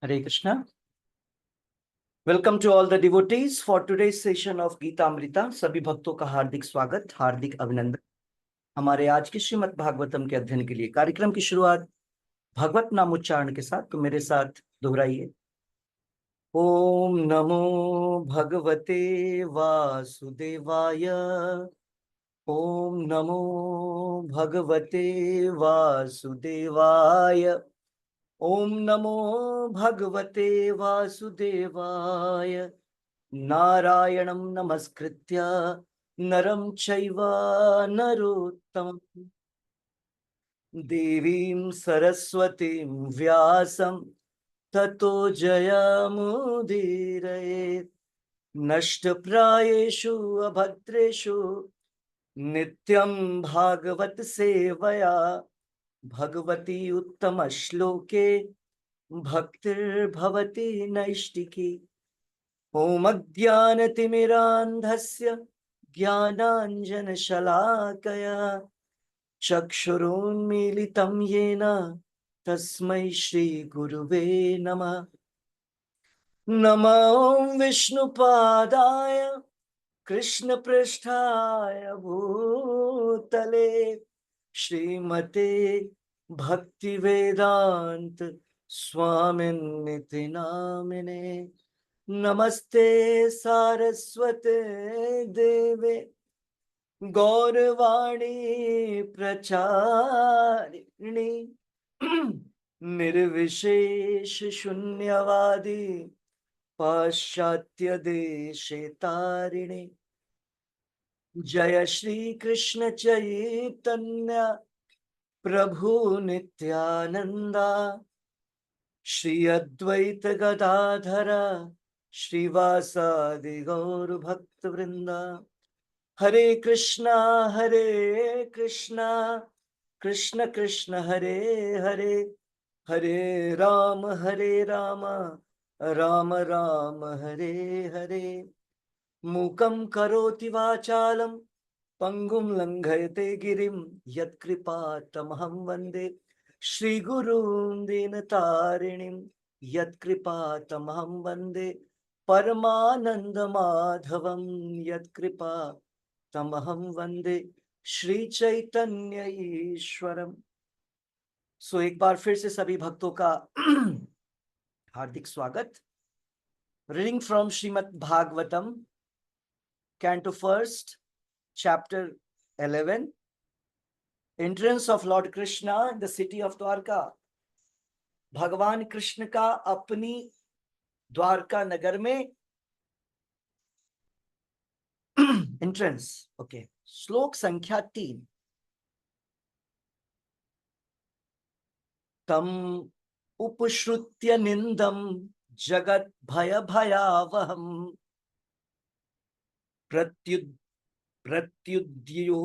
Hare Krishna. Welcome to all the devotees for today's session of Gita Amrita. सभी भक्तों का हार्दिक स्वागत, हार्दिक अभिनंदन हमारे आज के श्रीमद् भागवतम के अध्ययन के लिए। कार्यक्रम की शुरुआत भगवत नाम उच्चारण के साथ, तो मेरे साथ दोहराइए। ओम नमो भगवते वासुदेवाय। ओम नमो भगवते वासुदेवाय। ओम नमो भगवते वासुदेवाय। नारायणं नमस्कृत्य नरं चैव नरोत्तमं देवीं सरस्वतीं व्यासं ततो जयमुदीरयेत्। नष्टप्रायेषु अभद्रेषु नित्यं भागवत सेवया भगवती उत्तम श्लोके भक्तिर्भवति नैष्टिकी। ओम अज्ञानतिमिरान्धस्य ज्ञानाञ्जनशलाकया चक्षुरुन्मीलितं येन तस्मै श्रीगुरुवे नमः। नमो विष्णुपादाय कृष्णपृष्ठाय भूतले श्रीमते भक्तिवेदांत स्वामिन्निति नामिने। नमस्ते सारस्वते देवे गौरवाणी प्रचारिणी निर्विशेष शून्यवादी पाश्चात्य देशे तारिणी। जय श्री कृष्ण चैतन्य प्रभु नित्यानंदा श्री अद्वैत गदाधर श्रीवासादि गौर भक्त वृंदा। हरे कृष्णा कृष्ण कृष्ण हरे हरे, हरे राम राम राम हरे हरे। मूकं करोति वाचालं पंगुं लंघयते गिरिं यत्कृपातमहं वन्दे श्रीगुरुं दीनतारिणीं। यत्कृपातमहं वन्दे परमानन्दमाधवं। यत्कृपातमहं वन्दे श्री चैतन्य ईश्वरम। सो एक बार फिर से सभी भक्तों का हार्दिक स्वागत। Reading from Shrimad Bhagavatam, Canto 1st, Chapter 11, Entrance of Lord Krishna in the city of Dwarka। भगवान कृष्ण का अपनी द्वारका नगर में एंट्रेंस। ओके, श्लोक संख्या 3। तम उपश्रुत्य निंदम जगत भय भयावहम प्रत्युद्यु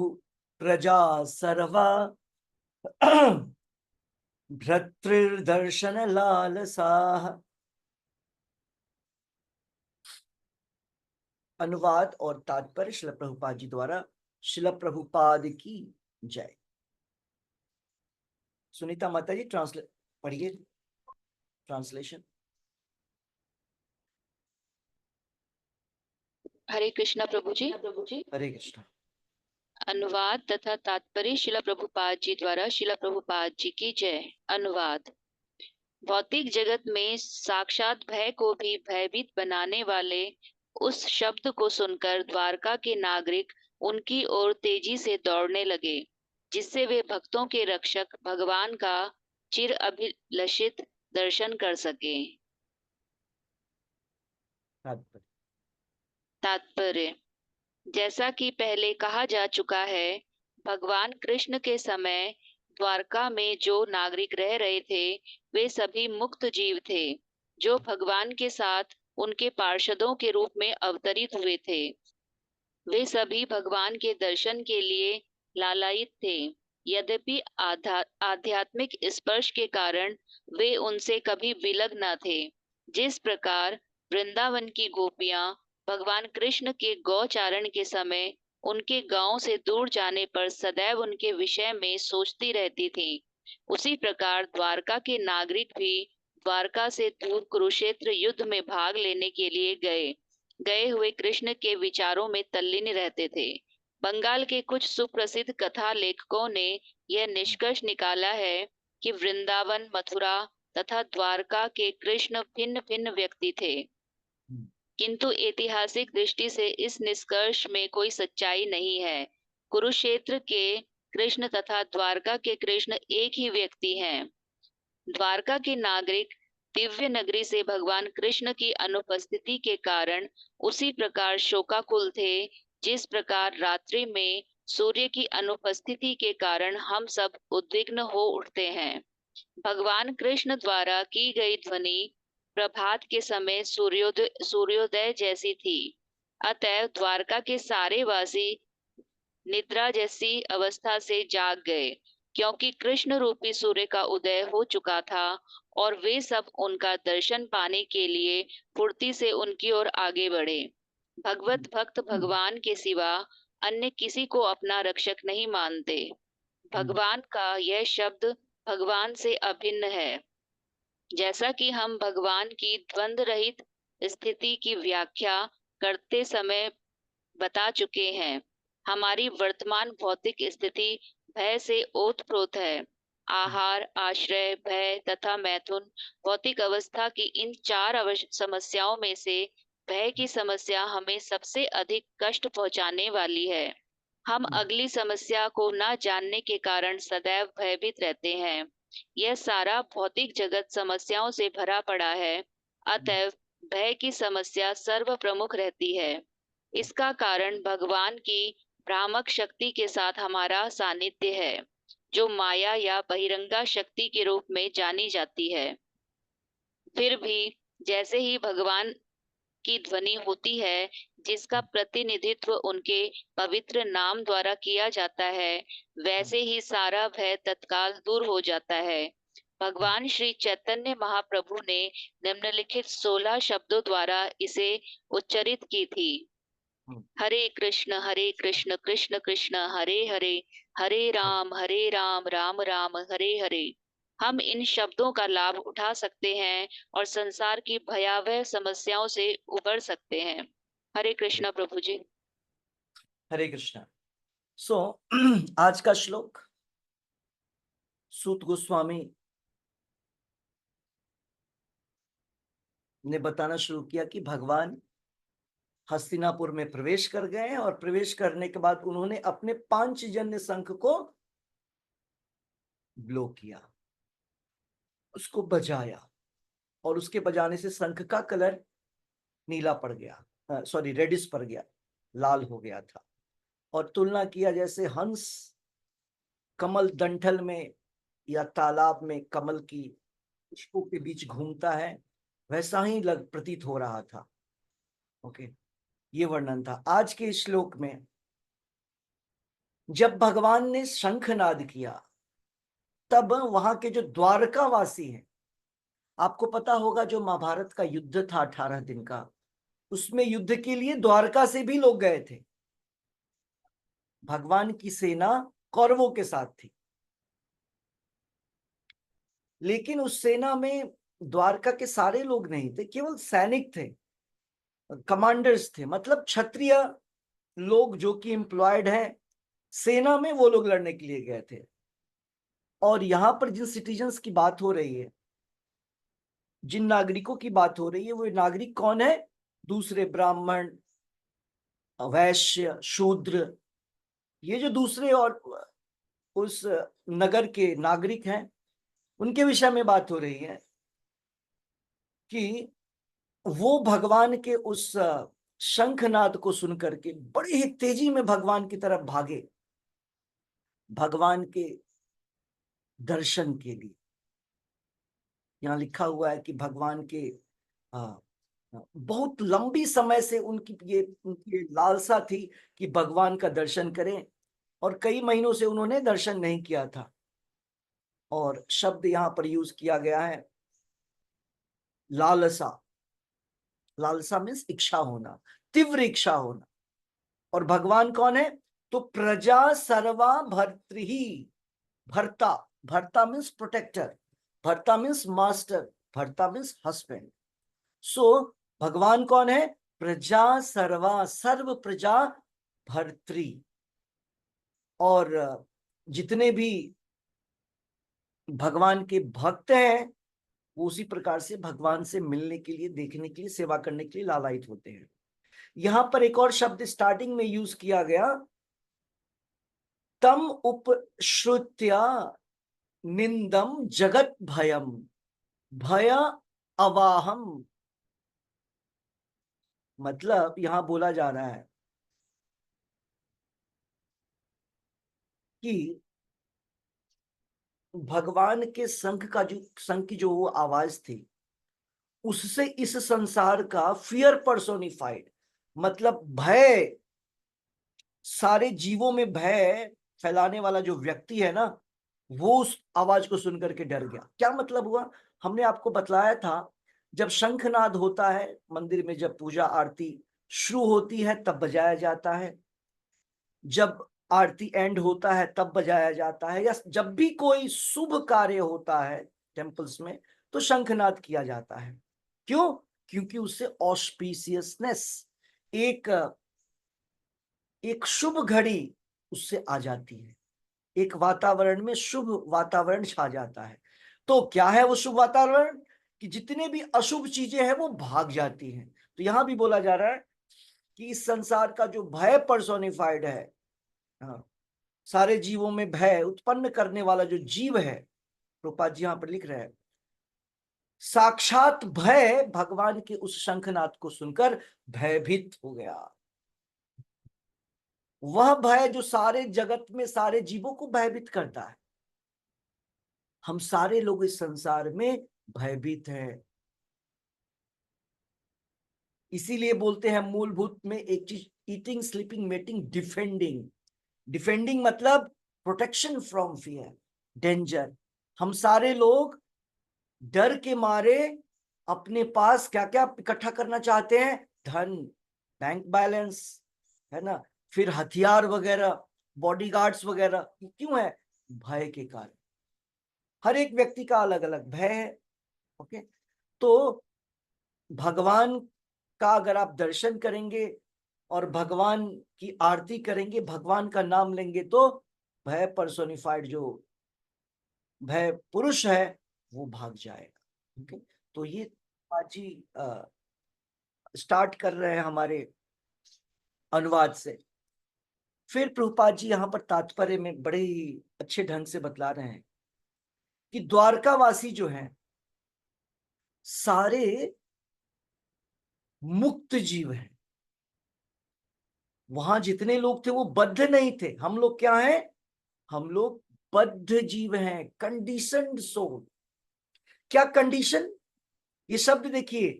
प्रजा सर्वा भर्तृदर्शन लालसाः। अनुवाद और तात्पर्य श्रील प्रभुपाद जी द्वारा। श्रील प्रभुपाद की जय। सुनीता माता जी पढ़िए ट्रांसलेशन। हरे कृष्णा प्रभु जी। हरे कृष्ण। अनुवाद तथा तात्पर्य शिला प्रभुपाद जी द्वारा। शिला प्रभुपाद जी की जय। अनुवाद। भौतिक जगत में साक्षात भय को भी भयभीत बनाने वाले उस शब्द को सुनकर द्वारका के नागरिक उनकी ओर तेजी से दौड़ने लगे, जिससे वे भक्तों के रक्षक भगवान का चिर अभिलषित दर्शन कर सके। तात्पर्य। जैसा कि पहले कहा जा चुका है, भगवान कृष्ण के समय द्वारका में जो नागरिक रह रहे थे वे सभी मुक्त जीव थे, जो भगवान के साथ उनके पार्षदों के रूप में अवतरित हुए थे। वे सभी भगवान के दर्शन के लिए लालायित थे, यद्यपि आध्यात्मिक स्पर्श के कारण वे उनसे कभी विलग न थे। जिस प्रकार वृंदावन की गोपियां भगवान कृष्ण के गौचारण के समय उनके गांव से दूर जाने पर सदैव उनके विषय में सोचती रहती थी, उसी प्रकार द्वारका के नागरिक भी द्वारका से दूर कुरुक्षेत्र युद्ध में भाग लेने के लिए गए हुए कृष्ण के विचारों में तल्लीन रहते थे। बंगाल के कुछ सुप्रसिद्ध कथा लेखकों ने यह निष्कर्ष निकाला है कि वृंदावन, मथुरा तथा द्वारका के कृष्ण भिन्न भिन्न व्यक्ति थे, किंतु ऐतिहासिक दृष्टि से इस निष्कर्ष में कोई सच्चाई नहीं है। कुरुक्षेत्र के कृष्ण तथा द्वारका के कृष्ण एक ही व्यक्ति हैं। द्वारका के नागरिक दिव्य नगरी से भगवान कृष्ण की अनुपस्थिति के कारण उसी प्रकार शोकाकुल थे, जिस प्रकार रात्रि में सूर्य की अनुपस्थिति के कारण हम सब उद्विग्न हो उठते हैं। भगवान कृष्ण द्वारा की गई ध्वनि प्रभात के समय सूर्योदय जैसी थी। अतएव द्वारका के सारे वासी निद्रा जैसी अवस्था से जाग गए, क्योंकि कृष्ण रूपी सूर्य का उदय हो चुका था और वे सब उनका दर्शन पाने के लिए फुर्ती से उनकी ओर आगे बढ़े। भगवत भक्त भगवान के सिवा अन्य किसी को अपना रक्षक नहीं मानते। भगवान का यह शब्द भगवान से अभिन्न है। जैसा कि हम भगवान की द्वंद्व रहित स्थिति की व्याख्या करते समय बता चुके हैं, हमारी वर्तमान भौतिक स्थिति भय से ओतप्रोत है। आहार, आश्रय, भय तथा मैथुन भौतिक अवस्था की इन चार समस्याओं में से भय की समस्या हमें सबसे अधिक कष्ट पहुंचाने वाली है। हम अगली समस्या को न जानने के कारण सदैव भयभीत रहते हैं। यह सारा भौतिक जगत समस्याओं से भरा पड़ा है, अतएव भय की समस्या सर्व प्रमुख रहती है। इसका कारण भगवान की भ्रामक शक्ति के साथ हमारा सानिध्य है, जो माया या बहिरंगा शक्ति के रूप में जानी जाती है। फिर भी जैसे ही भगवान की ध्वनि होती है, जिसका प्रतिनिधित्व उनके पवित्र नाम द्वारा किया जाता है, वैसे ही सारा भय तत्काल दूर हो जाता है। भगवान श्री चैतन्य महाप्रभु ने निम्नलिखित 16 शब्दों द्वारा इसे उच्चरित की थी। हरे कृष्ण कृष्ण कृष्ण हरे हरे, हरे राम राम राम हरे हरे। हम इन शब्दों का लाभ उठा सकते हैं और संसार की भयावह समस्याओं से उबर सकते हैं। हरे कृष्ण प्रभु जी। हरे कृष्ण। सो आज का श्लोक सूत गोस्वामी ने बताना शुरू किया कि भगवान हस्तिनापुर में प्रवेश कर गए और प्रवेश करने के बाद उन्होंने अपने पांचजन्य शंख को ब्लो किया, उसको बजाया, और उसके बजाने से शंख का कलर नीला पड़ गया, सॉरी रेडिश पड़ गया, लाल हो गया था। और तुलना किया जैसे हंस कमल दंठल में या तालाब में कमल की पुष्पों के बीच घूमता है, वैसा ही प्रतीत हो रहा था। ओके, ये वर्णन था। आज के श्लोक में जब भगवान ने शंखनाद किया, तब वहां के जो द्वारकावासी हैं, आपको पता होगा जो महाभारत का युद्ध था 18 दिन का, उसमें युद्ध के लिए द्वारका से भी लोग गए थे। भगवान की सेना कौरवों के साथ थी, लेकिन उस सेना में द्वारका के सारे लोग नहीं थे, केवल सैनिक थे, कमांडर्स थे, मतलब क्षत्रिय लोग जो कि एम्प्लॉयड हैं सेना में, वो लोग लड़ने के लिए गए थे। और यहां पर जिन सिटीजन्स की बात हो रही है, जिन नागरिकों की बात हो रही है, वो नागरिक कौन है? दूसरे ब्राह्मण, वैश्य, शूद्र, ये जो दूसरे और उस नगर के नागरिक हैं, उनके विषय में बात हो रही है कि वो भगवान के उस शंखनाद को सुनकर के बड़ी ही तेजी में भगवान की तरफ भागे, भगवान के दर्शन के लिए। यहाँ लिखा हुआ है कि भगवान के बहुत लंबी समय से उनकी लालसा थी कि भगवान का दर्शन करें, और कई महीनों से उन्होंने दर्शन नहीं किया था। और शब्द यहाँ पर यूज किया गया है लालसा। लालसा मीन्स इच्छा होना, तीव्र इच्छा होना। और भगवान कौन है? तो प्रजा सर्वा भर्तृ, भर्ता, भर्ता मीन्स प्रोटेक्टर, भर्ता मीन्स मास्टर, भर्ता मीन्स हस्बैंड। सो भगवान कौन है? प्रजा सर्वा, सर्व प्रजा भर्त्री। और जितने भी भगवान के भक्त हैं वो उसी प्रकार से भगवान से मिलने के लिए, देखने के लिए, सेवा करने के लिए लालायित होते हैं। यहां पर एक और शब्द स्टार्टिंग में यूज किया गया, तम उपश्रुत्या निंदम जगत भयम, भय अवाहम। मतलब यहां बोला जा रहा है कि भगवान के शंख की जो वो आवाज थी, उससे इस संसार का फियर पर्सोनिफाइड, मतलब भय, सारे जीवों में भय फैलाने वाला जो व्यक्ति है ना, वो उस आवाज को सुनकर के डर गया। क्या मतलब हुआ? हमने आपको बतलाया था, जब शंखनाद होता है मंदिर में, जब पूजा आरती शुरू होती है तब बजाया जाता है, जब आरती एंड होता है तब बजाया जाता है, या जब भी कोई शुभ कार्य होता है टेम्पल्स में तो शंखनाद किया जाता है। क्यों? क्योंकि उससे ऑस्पिशियसनेस, एक एक शुभ घड़ी उससे आ जाती है, एक वातावरण में शुभ वातावरण छा जाता है। तो क्या है वो शुभ वातावरण? कि जितने भी अशुभ चीजें हैं वो भाग जाती हैं। तो यहां भी बोला जा रहा है कि इस संसार का जो भय पर्सोनिफाइड है, हाँ, सारे जीवों में भय उत्पन्न करने वाला जो जीव है, प्रभुपाद जी यहां पर लिख रहे हैं, साक्षात भय भगवान के उस शंखनाद को सुनकर भयभीत हो गया। वह भय जो सारे जगत में सारे जीवों को भयभीत करता है। हम सारे लोग इस संसार में भयभीत हैं। इसीलिए बोलते हैं मूलभूत में एक चीज, eating, sleeping, mating, defending. Defending मतलब प्रोटेक्शन फ्रॉम फियर, डेंजर। हम सारे लोग डर के मारे अपने पास क्या क्या इकट्ठा करना चाहते हैं? धन, बैंक बैलेंस, है ना, फिर हथियार वगैरह, बॉडीगार्ड्स वगैरह। क्यों है? भय के कारण। हर एक व्यक्ति का अलग अलग भय है। ओके, तो भगवान का अगर आप दर्शन करेंगे और भगवान की आरती करेंगे, भगवान का नाम लेंगे, तो भय पर्सोनिफाइड जो भय पुरुष है वो भाग जाएगा। ओके, तो ये आज जी स्टार्ट कर रहे हैं हमारे अनुवाद से। फिर प्रभुपाद जी यहाँ पर तात्पर्य में बड़े ही अच्छे ढंग से बतला रहे हैं कि द्वारकावासी जो हैं सारे मुक्त जीव हैं। वहां जितने लोग थे वो बद्ध नहीं थे। हम लोग क्या हैं? हम लोग बद्ध जीव हैं, कंडीशनड सोल। क्या कंडीशन? ये शब्द देखिए,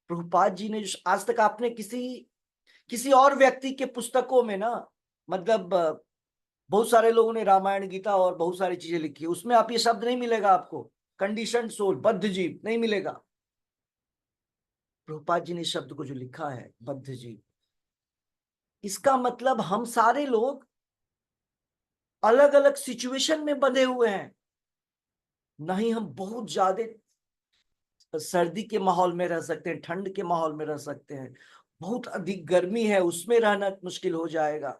प्रभुपाद जी ने जो आज तक आपने किसी किसी और व्यक्ति के पुस्तकों में ना, मतलब बहुत सारे लोगों ने रामायण, गीता और बहुत सारी चीजें लिखी है, उसमें आप ये शब्द नहीं मिलेगा आपको, कंडीशनड सोल, बद्ध जीव नहीं मिलेगा। प्रभुपाद जी ने इस शब्द को जो लिखा है बद्ध जीव, इसका मतलब हम सारे लोग अलग अलग सिचुएशन में बंधे हुए हैं। नहीं, हम बहुत ज्यादा सर्दी के माहौल में रह सकते हैं, ठंड के माहौल में रह सकते हैं, बहुत अधिक गर्मी है उसमें रहना मुश्किल हो जाएगा,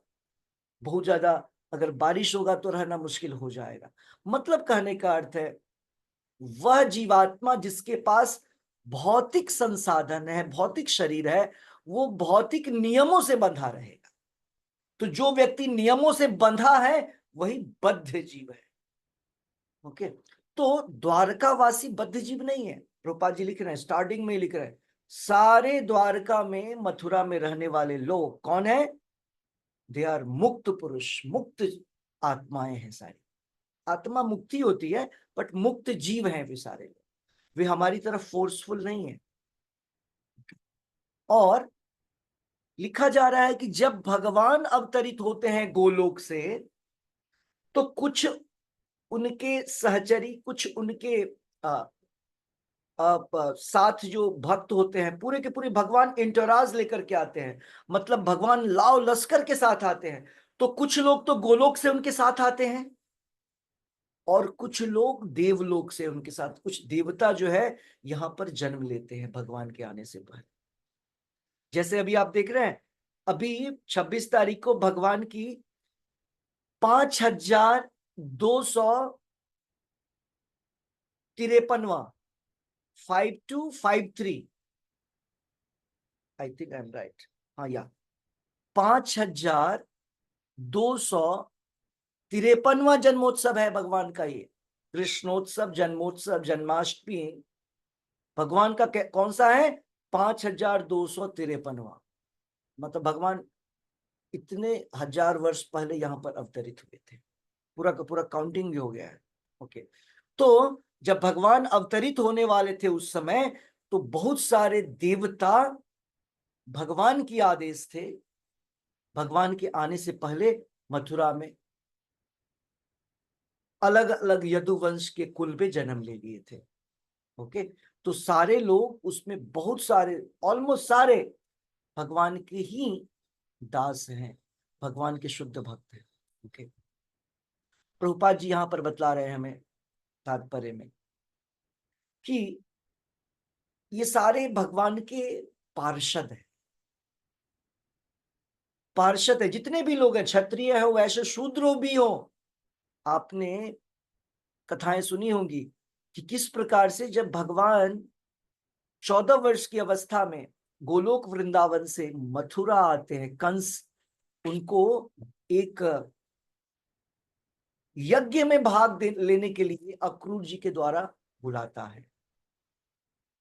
बहुत ज्यादा अगर बारिश होगा तो रहना मुश्किल हो जाएगा। मतलब कहने का अर्थ है, वह जीवात्मा जिसके पास भौतिक संसाधन है, भौतिक शरीर है, वो भौतिक नियमों से बंधा रहेगा। तो जो व्यक्ति नियमों से बंधा है वही बद्ध जीव है। ओके, तो द्वारकावासी बद्ध जीव नहीं है। प्रभुपाद जी लिख रहे हैं, स्टार्टिंग में ही लिख रहे हैं, सारे द्वारका में, मथुरा में रहने वाले लोग कौन है? दे आर मुक्त पुरुष, मुक्त आत्माएं हैं सारी। आत्मा मुक्ति होती है, बट मुक्त जीव हैं वे सारे लोग। वे हमारी तरफ फोर्सफुल नहीं है। और लिखा जा रहा है कि जब भगवान अवतरित होते हैं गोलोक से, तो कुछ उनके सहचरी, कुछ उनके साथ जो भक्त होते हैं, पूरे के पूरे भगवान इंटराज लेकर के आते हैं, मतलब भगवान लाव लश्कर के साथ आते हैं। तो कुछ लोग तो गोलोक से उनके साथ आते हैं, और कुछ लोग देवलोक से, उनके साथ कुछ देवता जो है यहाँ पर जन्म लेते हैं भगवान के आने से पहले। जैसे अभी आप देख रहे हैं, अभी 26 तारीख को भगवान की 5253 5253, I think I am right, हाँ या 5253वां जन्मोत्सव है भगवान का। ये कृष्णोत्सव, जन्मोत्सव, जन्माष्टमी भगवान का कौन सा है? 5253वां। मतलब भगवान इतने हजार वर्ष पहले यहाँ पर अवतरित हुए थे। पूरा का पूरा काउंटिंग भी हो गया है। ओके, तो जब भगवान अवतरित होने वाले थे उस समय, तो बहुत सारे देवता भगवान की आदेश थे, भगवान के आने से पहले मथुरा में अलग अलग यदुवंश के कुल पे जन्म ले लिए थे। ओके, तो सारे लोग उसमें, बहुत सारे, ऑलमोस्ट सारे भगवान के ही दास हैं, भगवान के शुद्ध भक्त हैं। ओके, प्रभुपाद जी यहाँ पर बतला रहे हैं हमें तात्पर्य में कि ये सारे भगवान के पार्षद हैं। पार्षद है, जितने भी लोग हैं, क्षत्रिय हो, वैश्य, शूद्र भी हो। आपने कथाएं सुनी होंगी कि किस प्रकार से जब भगवान 14 वर्ष की अवस्था में गोलोक वृंदावन से मथुरा आते हैं, कंस उनको एक यज्ञ में भाग लेने के लिए अक्रूर जी के द्वारा बुलाता है।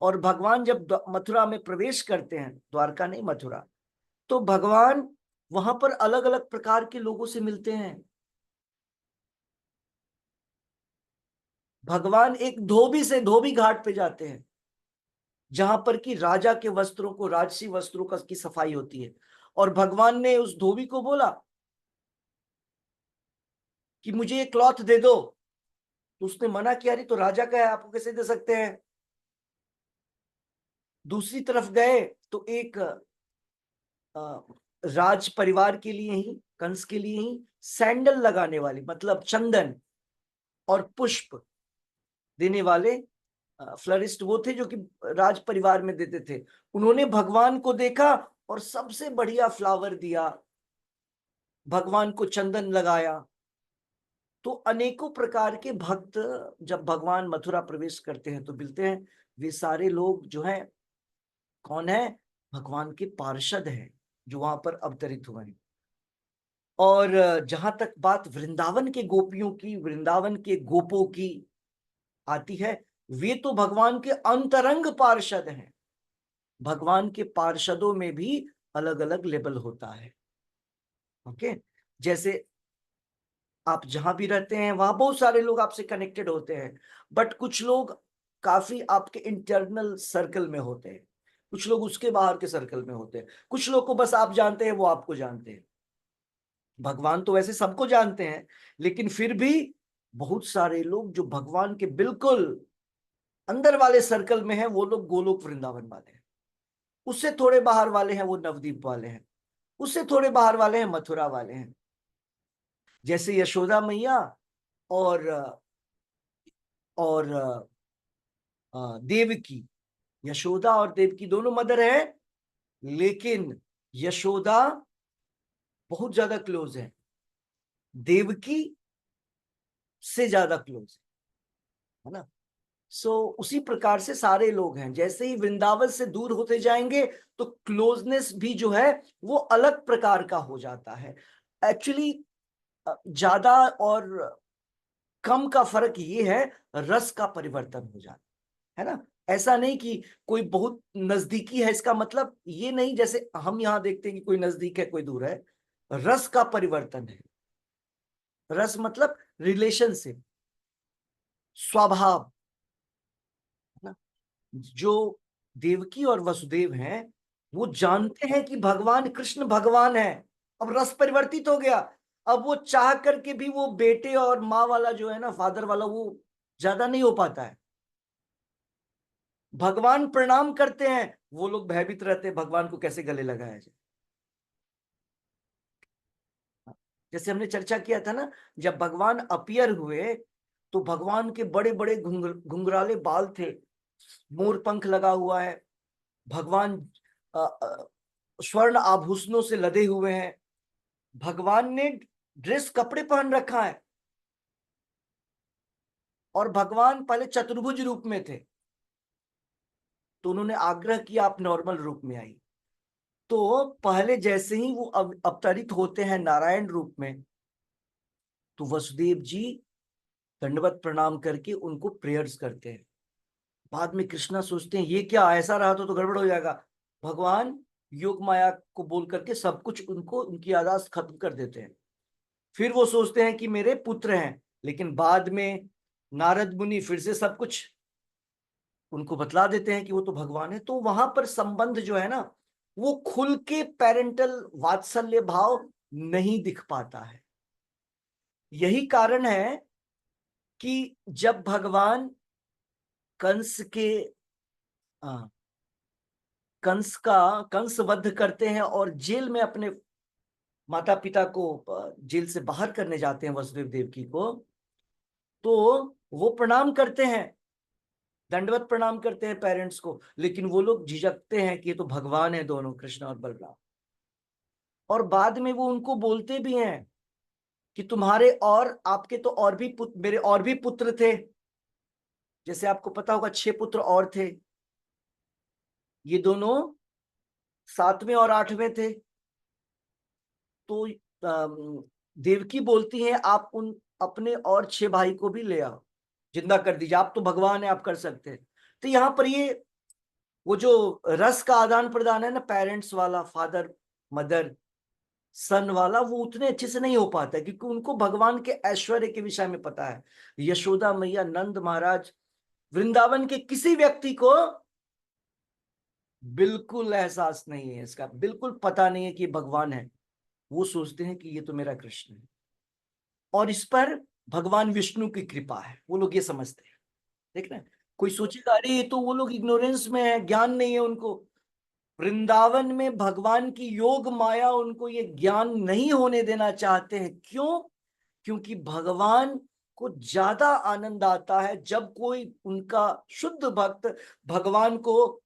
और भगवान जब मथुरा में प्रवेश करते हैं, द्वारका नहीं मथुरा, तो भगवान वहां पर अलग अलग प्रकार के लोगों से मिलते हैं। भगवान एक धोबी से, धोबी घाट पे जाते हैं, जहां पर कि राजा के वस्त्रों को, राजसी वस्त्रों का की सफाई होती है। और भगवान ने उस धोबी को बोला कि मुझे ये क्लॉथ दे दो, तो उसने मना किया, अरे तो राजा का है, आपको कैसे दे सकते हैं। दूसरी तरफ गए तो एक राज परिवार के लिए ही, कंस के लिए ही सैंडल लगाने वाली, मतलब चंदन और पुष्प देने वाले फ्लरिस्ट वो थे, जो कि राज परिवार में देते थे। उन्होंने भगवान को देखा और सबसे बढ़िया फ्लावर दिया, भगवान को चंदन लगाया। तो अनेकों प्रकार के भक्त जब भगवान मथुरा प्रवेश करते हैं तो मिलते हैं। वे सारे लोग जो हैं, कौन है? भगवान के पार्षद हैं, जो वहां पर अवतरित हुए हैं। और जहां तक बात वृंदावन के गोपियों की, वृंदावन के गोपों की आती है, वे तो भगवान के अंतरंग पार्षद हैं। भगवान के पार्षदों में भी अलग अलग लेवल होता है। ओके, जैसे आप जहां भी रहते हैं वहां बहुत सारे लोग आपसे कनेक्टेड होते हैं, बट कुछ लोग काफी आपके इंटरनल सर्कल में होते हैं, कुछ लोग उसके बाहर के सर्कल में होते हैं, कुछ लोग को बस आप जानते हैं, वो आपको जानते हैं। भगवान तो वैसे सबको जानते हैं, लेकिन फिर भी बहुत सारे लोग जो भगवान के बिल्कुल अंदर वाले सर्कल में हैं, वो लोग गोलोक वृंदावन वाले हैं। उससे थोड़े बाहर वाले हैं वो नवदीप वाले हैं, उससे थोड़े बाहर वाले हैं मथुरा वाले हैं। जैसे यशोदा मैया और और देवकी, यशोदा और देवकी दोनों मदर है, लेकिन यशोदा बहुत ज्यादा क्लोज है, देवकी से ज्यादा क्लोज है ना। सो उसी प्रकार से सारे लोग हैं, जैसे ही वृंदावन से दूर होते जाएंगे तो क्लोजनेस भी जो है वो अलग प्रकार का हो जाता है। एक्चुअली ज्यादा और कम का फर्क ये है, रस का परिवर्तन हो जाता है ना। ऐसा नहीं कि कोई बहुत नजदीकी है, इसका मतलब ये नहीं जैसे हम यहाँ देखते हैं कि कोई नजदीक है कोई दूर है। रस का परिवर्तन है। रस मतलब रिलेशनशिप, स्वभाव, है ना। जो देवकी और वसुदेव हैं, वो जानते हैं कि भगवान कृष्ण भगवान है। अब रस परिवर्तित हो गया। अब वो चाह करके भी वो बेटे और माँ वाला जो है ना, फादर वाला, वो ज्यादा नहीं हो पाता है। भगवान प्रणाम करते हैं, वो लोग भयभीत रहते हैं भगवान को कैसे गले लगाया जाए। जैसे हमने चर्चा किया था ना, जब भगवान अपीयर हुए तो भगवान के बड़े बड़े घुंघराले बाल थे, मोर पंख लगा हुआ है, भगवान स्वर्ण आभूषणों से लदे हुए हैं, भगवान ने ड्रेस कपड़े पहन रखा है, और भगवान पहले चतुर्भुज रूप में थे। तो उन्होंने आग्रह किया आप नॉर्मल रूप में आइए। तो पहले जैसे ही वो अवतरित होते हैं नारायण रूप में, तो वसुदेव जी दंडवत प्रणाम करके उनको प्रेयर्स करते हैं। बाद में कृष्णा सोचते हैं ये क्या, ऐसा रहा तो गड़बड़ हो जाएगा। भगवान योग माया को बोल करके सब कुछ उनको, उनकी यादाश्त खत्म कर देते हैं। फिर वो सोचते हैं कि मेरे पुत्र हैं, लेकिन बाद में नारद मुनि फिर से सब कुछ उनको बतला देते हैं कि वो तो भगवान है। तो वहां पर संबंध जो है ना, वो खुल के पेरेंटल वात्सल्य भाव नहीं दिख पाता है। यही कारण है कि जब भगवान कंस के कंस वध करते हैं और जेल में अपने माता पिता को जेल से बाहर करने जाते हैं वसुदेव देवकी को, तो वो प्रणाम करते हैं, दंडवत प्रणाम करते हैं पेरेंट्स को, लेकिन वो लोग झिझकते हैं कि ये तो भगवान है दोनों, कृष्ण और बलराम। और बाद में वो उनको बोलते भी हैं कि तुम्हारे और आपके तो और भी मेरे और भी पुत्र थे, जैसे आपको पता होगा 6 पुत्र और थे, ये दोनों 7वें और 8वें थे। तो देवकी बोलती है आप उन अपने और 6 भाई को भी ले आओ, जिंदा कर दीजिए, आप तो भगवान है, आप कर सकते हैं। तो यहाँ पर ये वो जो रस का आदान प्रदान है ना, पेरेंट्स वाला, फादर मदर सन वाला, वो उतने अच्छे से नहीं हो पाता है, क्योंकि उनको भगवान के ऐश्वर्य के विषय में पता है। यशोदा मैया, नंद महाराज, वृंदावन के किसी व्यक्ति को बिल्कुल एहसास नहीं है इसका, बिल्कुल पता नहीं है कि भगवान है। वो सोचते हैं कि ये तो मेरा कृष्ण है, और इस पर भगवान विष्णु की कृपा है, वो लोग ये समझते हैं। देख रहे हैं, कोई सोचेगा अरे ये तो वो लोग इग्नोरेंस में है, ज्ञान नहीं है उनको। वृंदावन में भगवान की योग माया उनको ये ज्ञान नहीं होने देना चाहते हैं। क्यों? क्योंकि भगवान को ज्यादा आनंद आता है जब कोई उनका शुद्ध भक्त भगवान को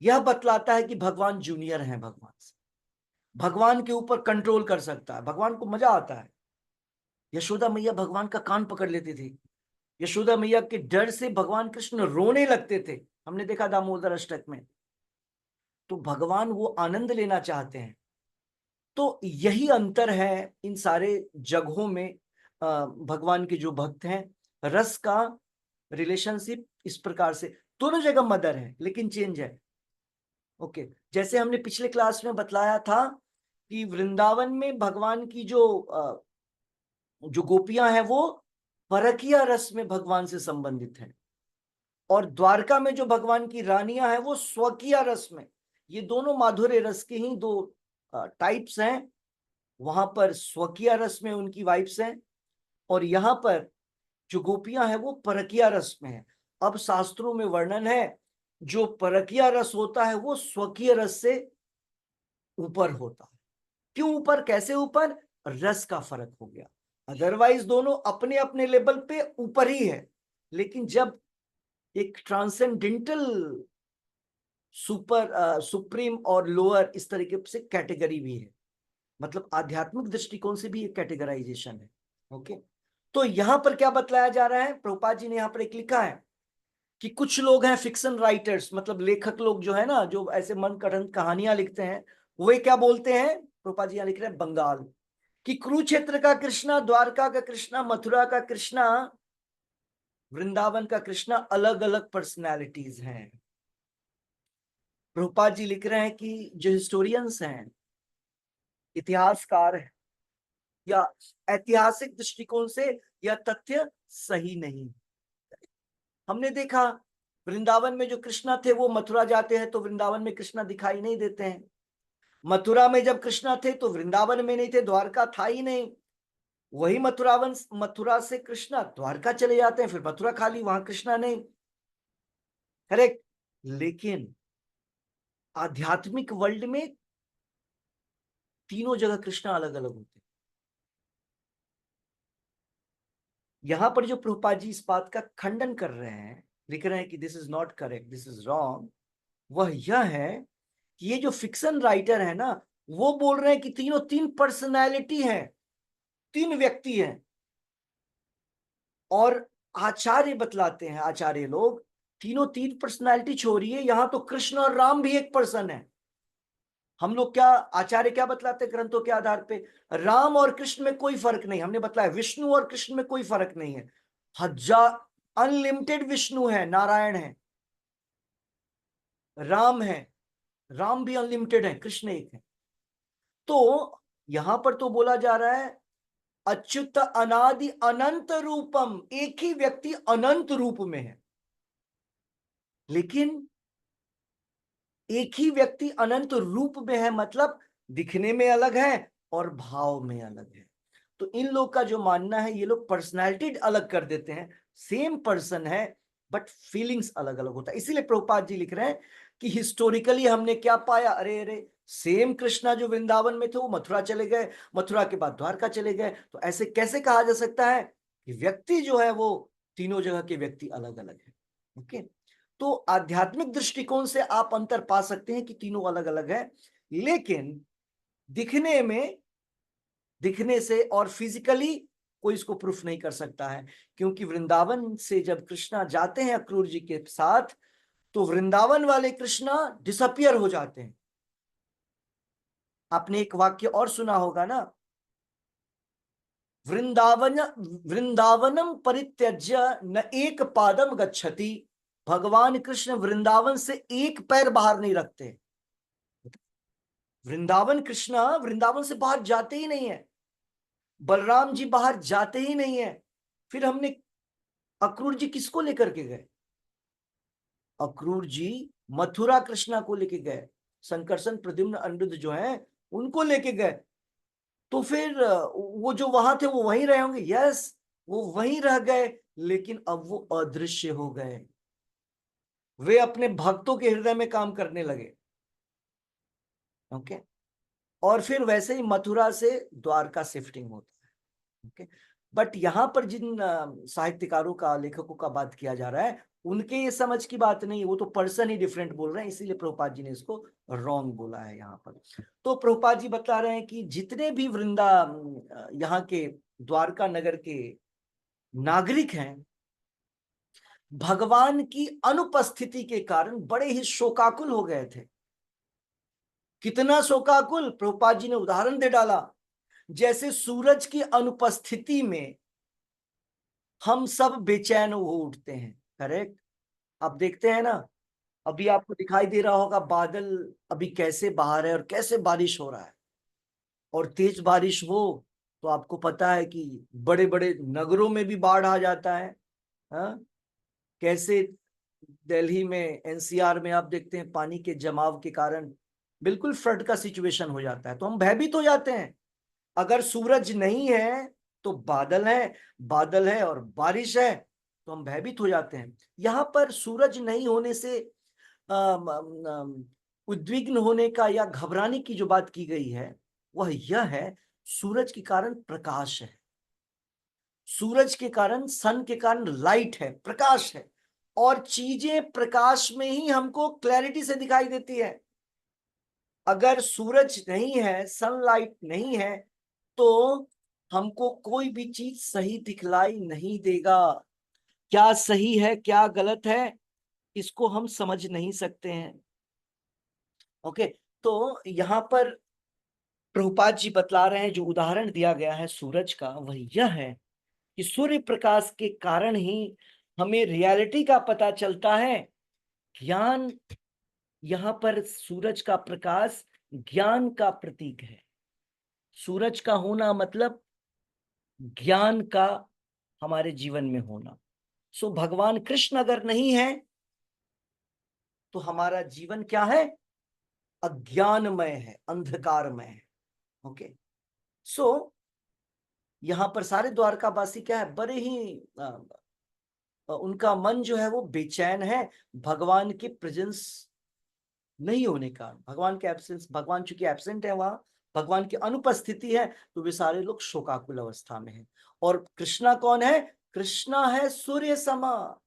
यह बतलाता है कि भगवान जूनियर है भगवान से, भगवान के ऊपर कंट्रोल कर सकता है। भगवान को मजा आता है। यशोदा मैया भगवान का कान पकड़ लेती थी, यशोदा मैया के डर से भगवान कृष्ण रोने लगते थे, हमने देखा दामोदर अष्टक में। तो भगवान वो आनंद लेना चाहते हैं। तो यही अंतर है इन सारे जगहों में। भगवान के जो भक्त हैं, रस का रिलेशनशिप इस प्रकार से, दोनों जगह मदर है लेकिन चेंज है। ओके, जैसे हमने पिछले क्लास में बतलाया था कि वृंदावन में भगवान की जो गोपियां हैं वो परकिया रस में भगवान से संबंधित हैं, और द्वारका में जो भगवान की रानियां हैं वो स्वकीय रस में। ये दोनों माधुर्य रस के ही दो टाइप्स हैं। वहां पर स्वकीय रस में उनकी वाइफ्स हैं, और यहाँ पर जो गोपियां हैं वो परकिया रस में है। अब शास्त्रों में वर्णन है, जो परकिया रस होता है वो स्वकीय रस से ऊपर होता है। क्यों ऊपर, कैसे ऊपर? रस का फर्क हो गया। अदरवाइज दोनों अपने अपने लेवल पे ऊपर ही है, लेकिन जब एक ट्रांसेंडेंटल सुप्रीम और लोअर, इस तरीके से कैटेगरी भी है, मतलब आध्यात्मिक दृष्टिकोण से भी एक कैटेगराइजेशन है। ओके, तो यहां पर क्या बतलाया जा रहा है, प्रभुपाद जी ने यहां पर एक लिखा है कि कुछ लोग हैं फिक्शन राइटर्स, मतलब लेखक लोग जो है ना, जो ऐसे मन गढ़ंत कहानियां लिखते हैं, वे क्या बोलते हैं, प्रभुपाद जी यहां लिख रहे हैं बंगाल, कि कुरुक्षेत्र का कृष्णा, द्वारका का कृष्णा, मथुरा का कृष्णा, वृंदावन का कृष्णा अलग अलग पर्सनैलिटीज हैं। प्रभुपाद जी लिख रहे हैं कि जो हिस्टोरियंस हैं, इतिहासकार हैं, या ऐतिहासिक दृष्टिकोण से यह तथ्य सही नहीं। हमने देखा वृंदावन में जो कृष्णा थे वो मथुरा जाते हैं तो वृंदावन में कृष्णा दिखाई नहीं देते हैं। मथुरा में जब कृष्णा थे तो वृंदावन में नहीं थे, द्वारका था ही नहीं। वही मथुरा से कृष्णा द्वारका चले जाते हैं, फिर मथुरा खाली, वहां कृष्णा नहीं। करेक्ट। लेकिन आध्यात्मिक वर्ल्ड में तीनों जगह कृष्णा अलग अलग होते हैं। यहां पर जो प्रभुपाद जी इस बात का खंडन कर रहे हैं, लिख रहे हैं कि this is not correct, this is wrong, वह यह है कि ये जो फिक्शन राइटर है ना, वो बोल रहे हैं कि तीनों तीन पर्सनैलिटी है, तीन व्यक्ति हैं। और आचार्य बतलाते हैं, आचार्य लोग, तीनों तीन पर्सनैलिटी छोड़िए, यहां तो कृष्ण और राम भी एक पर्सन है। हम लोग क्या, आचार्य क्या बतलाते हैं ग्रंथों के आधार पे, राम और कृष्ण में कोई फर्क नहीं, हमने बतलाया विष्णु और कृष्ण में कोई फर्क नहीं है। हजार अनलिमिटेड विष्णु है, नारायण है, राम है, राम भी अनलिमिटेड है, कृष्ण एक है। तो यहां पर तो बोला जा रहा है अच्युत अनादि अनंत रूपम, एक ही व्यक्ति अनंत रूप में है। लेकिन एक ही व्यक्ति अनंत रूप में है मतलब दिखने में अलग है और भाव में अलग है। तो इन लोग का जो मानना है, ये लोग पर्सनैलिटी अलग कर देते हैं, सेम पर्सन है बट फीलिंग्स अलग अलग होता है। इसीलिए प्रभुपाद जी लिख रहे हैं कि हिस्टोरिकली हमने क्या पाया, अरे अरे सेम कृष्णा जो वृंदावन में थे वो मथुरा चले गए, मथुरा के बाद द्वारका चले गए, तो ऐसे कैसे कहा जा सकता है कि व्यक्ति जो है वो तीनों जगह के व्यक्ति अलग अलग है। ओके, तो आध्यात्मिक दृष्टिकोण से आप अंतर पा सकते हैं कि तीनों अलग अलग है, लेकिन दिखने में, दिखने से और फिजिकली कोई इसको प्रूफ नहीं कर सकता है। क्योंकि वृंदावन से जब कृष्णा जाते हैं अक्रूर जी के साथ, तो वृंदावन वाले कृष्णा डिसअपियर हो जाते हैं। आपने एक वाक्य और सुना होगा ना, वृंदावन वृंदावनम परित्यज्य न एक पादम गच्छति, भगवान कृष्ण वृंदावन से एक पैर बाहर नहीं रखते। वृंदावन कृष्णा वृंदावन से बाहर जाते ही नहीं है, बलराम जी बाहर जाते ही नहीं है। फिर हमने अक्रूर जी किसको लेकर के गए, अक्रूर जी मथुरा कृष्णा को लेके गए, संकर्षण प्रद्युम्न अनिरुद्ध जो हैं उनको लेके गए। तो फिर वो जो वहां थे वो वहीं रहे होंगे, यस वो वहीं रह गए, लेकिन अब वो अदृश्य हो गए, वे अपने भक्तों के हृदय में काम करने लगे। ओके, और फिर वैसे ही मथुरा से द्वारका शिफ्टिंग होता है। ओके, बट यहां पर जिन साहित्यकारों का, लेखकों का बात किया जा रहा है, उनके ये समझ की बात नहीं, वो तो पर्सन ही डिफरेंट बोल रहे हैं, इसीलिए प्रभुपाद जी ने इसको रॉन्ग बोला है यहाँ पर। तो प्रभुपाद जी बता रहे हैं कि जितने भी यहाँ के द्वारका नगर के नागरिक हैं, भगवान की अनुपस्थिति के कारण बड़े ही शोकाकुल हो गए थे। कितना शोकाकुल, प्रभुपाद जी ने उदाहरण दे डाला, जैसे सूरज की अनुपस्थिति में हम सब बेचैन हो उठते हैं, करेक्ट। आप देखते हैं ना, अभी आपको दिखाई दे रहा होगा बादल अभी कैसे बाहर है और कैसे बारिश हो रहा है, और तेज बारिश हो तो आपको पता है कि बड़े बड़े नगरों में भी बाढ़ आ जाता है। हाँ, कैसे दिल्ली में, एनसीआर में आप देखते हैं पानी के जमाव के कारण बिल्कुल फ्लड का सिचुएशन हो जाता है, तो हम भयभीत हो जाते हैं। अगर सूरज नहीं है तो बादल है, बादल है और बारिश है, तो हम भयभीत हो जाते हैं। यहां पर सूरज नहीं होने से उद्विग्न होने का या घबराने की जो बात की गई है, वह यह है सूरज के कारण प्रकाश है, सूरज के कारण, सन के कारण लाइट है, प्रकाश है, और चीजें प्रकाश में ही हमको क्लैरिटी से दिखाई देती है। अगर सूरज नहीं है, सनलाइट नहीं है, तो हमको कोई भी चीज सही दिखलाई नहीं देगा। क्या सही है क्या गलत है, इसको हम समझ नहीं सकते हैं। ओके, तो यहां पर प्रभुपाद जी बतला रहे हैं, जो उदाहरण दिया गया है सूरज का, वह यह है कि सूर्य प्रकाश के कारण ही हमें रियलिटी का पता चलता है। ज्ञान, यहां पर सूरज का प्रकाश ज्ञान का प्रतीक है। सूरज का होना मतलब ज्ञान का हमारे जीवन में होना। सो भगवान कृष्ण अगर नहीं है तो हमारा जीवन क्या है, अज्ञानमय है, अंधकारमय है। ओके, सो यहां पर सारे द्वारकावासी क्या है, बड़े ही उनका मन जो है वो बेचैन है, भगवान की प्रेजेंस नहीं होने का, भगवान के एब्सेंस, भगवान चूंकि एब्सेंट है वहां, भगवान की अनुपस्थिति है, तो वे सारे लोग शोकाकुल अवस्था में हैं। और कृष्णा कौन है, कृष्णा है सूर्य समा,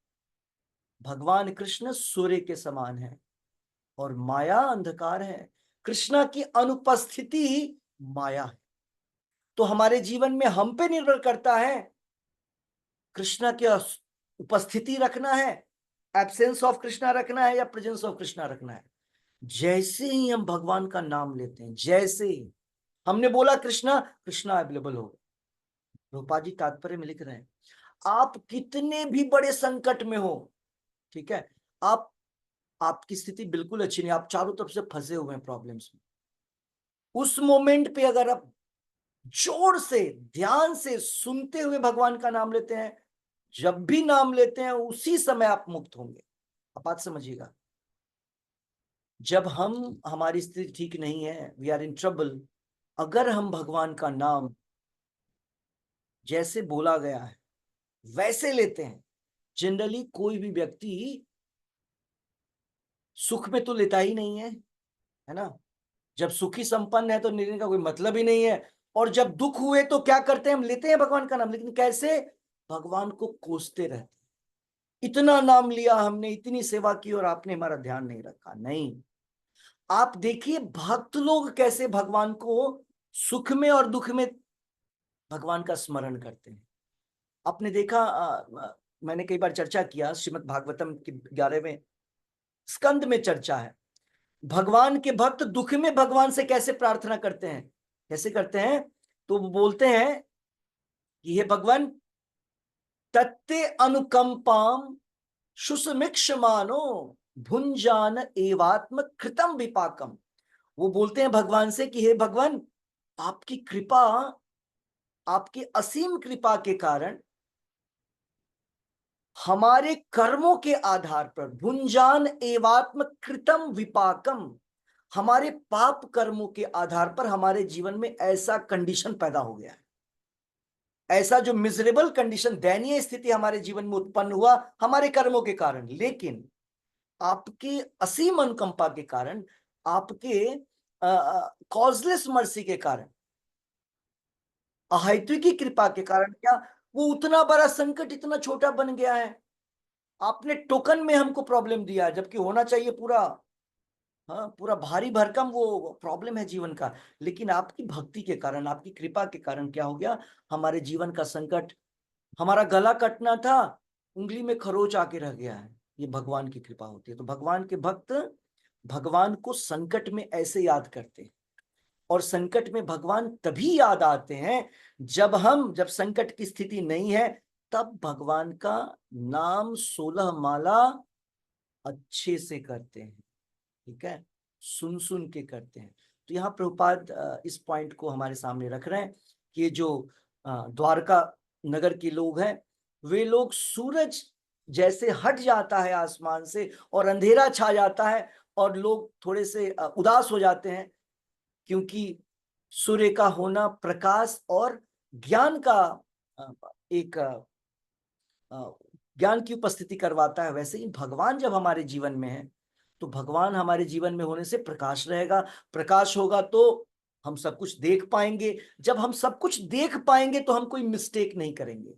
भगवान कृष्ण सूर्य के समान है और माया अंधकार है। कृष्णा की अनुपस्थिति माया है। तो हमारे जीवन में हम पे निर्भर करता है कृष्णा की उपस्थिति रखना है, एब्सेंस ऑफ कृष्णा रखना है या प्रेजेंस ऑफ कृष्णा रखना है। जैसे ही हम भगवान का नाम लेते हैं, जैसे ही हमने बोला कृष्णा, कृष्णा अवेलेबल हो। रूपा जी तात्पर्य में लिख रहे हैं, आप कितने भी बड़े संकट में हो, ठीक है, आपकी स्थिति बिल्कुल अच्छी नहीं, आप चारों तरफ से फंसे हुए हैं प्रॉब्लम्स में, उस मोमेंट पे अगर आप जोर से ध्यान से सुनते हुए भगवान का नाम लेते हैं, जब भी नाम लेते हैं उसी समय आप मुक्त होंगे। आप बात समझिएगा। जब हमारी स्थिति ठीक नहीं है, वी आर इन ट्रबल, अगर हम भगवान का नाम जैसे बोला गया है वैसे लेते हैं, जनरली कोई भी व्यक्ति सुख में तो लेता ही नहीं है ना। जब सुखी संपन्न है तो लेने का कोई मतलब ही नहीं है। और जब दुख हुए तो क्या करते हैं, हम लेते हैं भगवान का नाम, लेकिन कैसे, भगवान को कोसते रहते। इतना नाम लिया हमने, इतनी सेवा की और आपने हमारा ध्यान नहीं रखा। नहीं, आप देखिए भक्त लोग कैसे भगवान को सुख में और दुख में भगवान का स्मरण करते हैं। आपने देखा, मैंने कई बार चर्चा किया, श्रीमद् भागवतम के 11वें स्कंद में चर्चा है, भगवान के भक्त दुख में भगवान से कैसे प्रार्थना करते हैं। कैसे करते हैं, तो वो बोलते हैं कि हे भगवान, तत्ते अनुकंपाम शुष्मिक्षमानो भुंजान एवात्म कृतम विपाकम। वो बोलते हैं भगवान से कि हे भगवान, आपकी कृपा, आपकी असीम कृपा के कारण हमारे कर्मों के आधार पर, भुंजान एवात्म कृतम विपाकम, हमारे पाप कर्मों के आधार पर हमारे जीवन में ऐसा कंडीशन पैदा हो गया है, ऐसा जो मिजरेबल कंडीशन, दयनीय स्थिति हमारे जीवन में उत्पन्न हुआ हमारे कर्मों के कारण। लेकिन आपके असीम अनुकंपा के कारण, आपके कॉजलेस मर्सी के कारण, अहेतु की कृपा के कारण, क्या वो उतना बड़ा संकट इतना छोटा बन गया है। आपने टोकन में हमको प्रॉब्लम दिया, जबकि होना चाहिए पूरा, हाँ, पूरा भारी भरकम वो प्रॉब्लम है जीवन का। लेकिन आपकी भक्ति के कारण, आपकी कृपा के कारण क्या हो गया, हमारे जीवन का संकट, हमारा गला कटना था, उंगली में खरोच आके रह गया है। ये भगवान की कृपा होती है। तो भगवान के भक्त भगवान को संकट में ऐसे याद करते हैं। और संकट में भगवान तभी याद आते हैं जब संकट की स्थिति नहीं है, तब भगवान का नाम 16 माला अच्छे से करते हैं, ठीक है, सुन सुन के करते हैं। तो यहाँ प्रभुपाद इस पॉइंट को हमारे सामने रख रहे हैं कि ये जो द्वारका नगर के लोग हैं, वे लोग सूरज जैसे हट जाता है आसमान से और अंधेरा छा जाता है और लोग थोड़े से उदास हो जाते हैं, क्योंकि सूर्य का होना प्रकाश और ज्ञान का एक ज्ञान की उपस्थिति करवाता है। वैसे ही भगवान जब हमारे जीवन में है, तो भगवान हमारे जीवन में होने से प्रकाश रहेगा। प्रकाश होगा तो हम सब कुछ देख पाएंगे। जब हम सब कुछ देख पाएंगे तो हम कोई मिस्टेक नहीं करेंगे।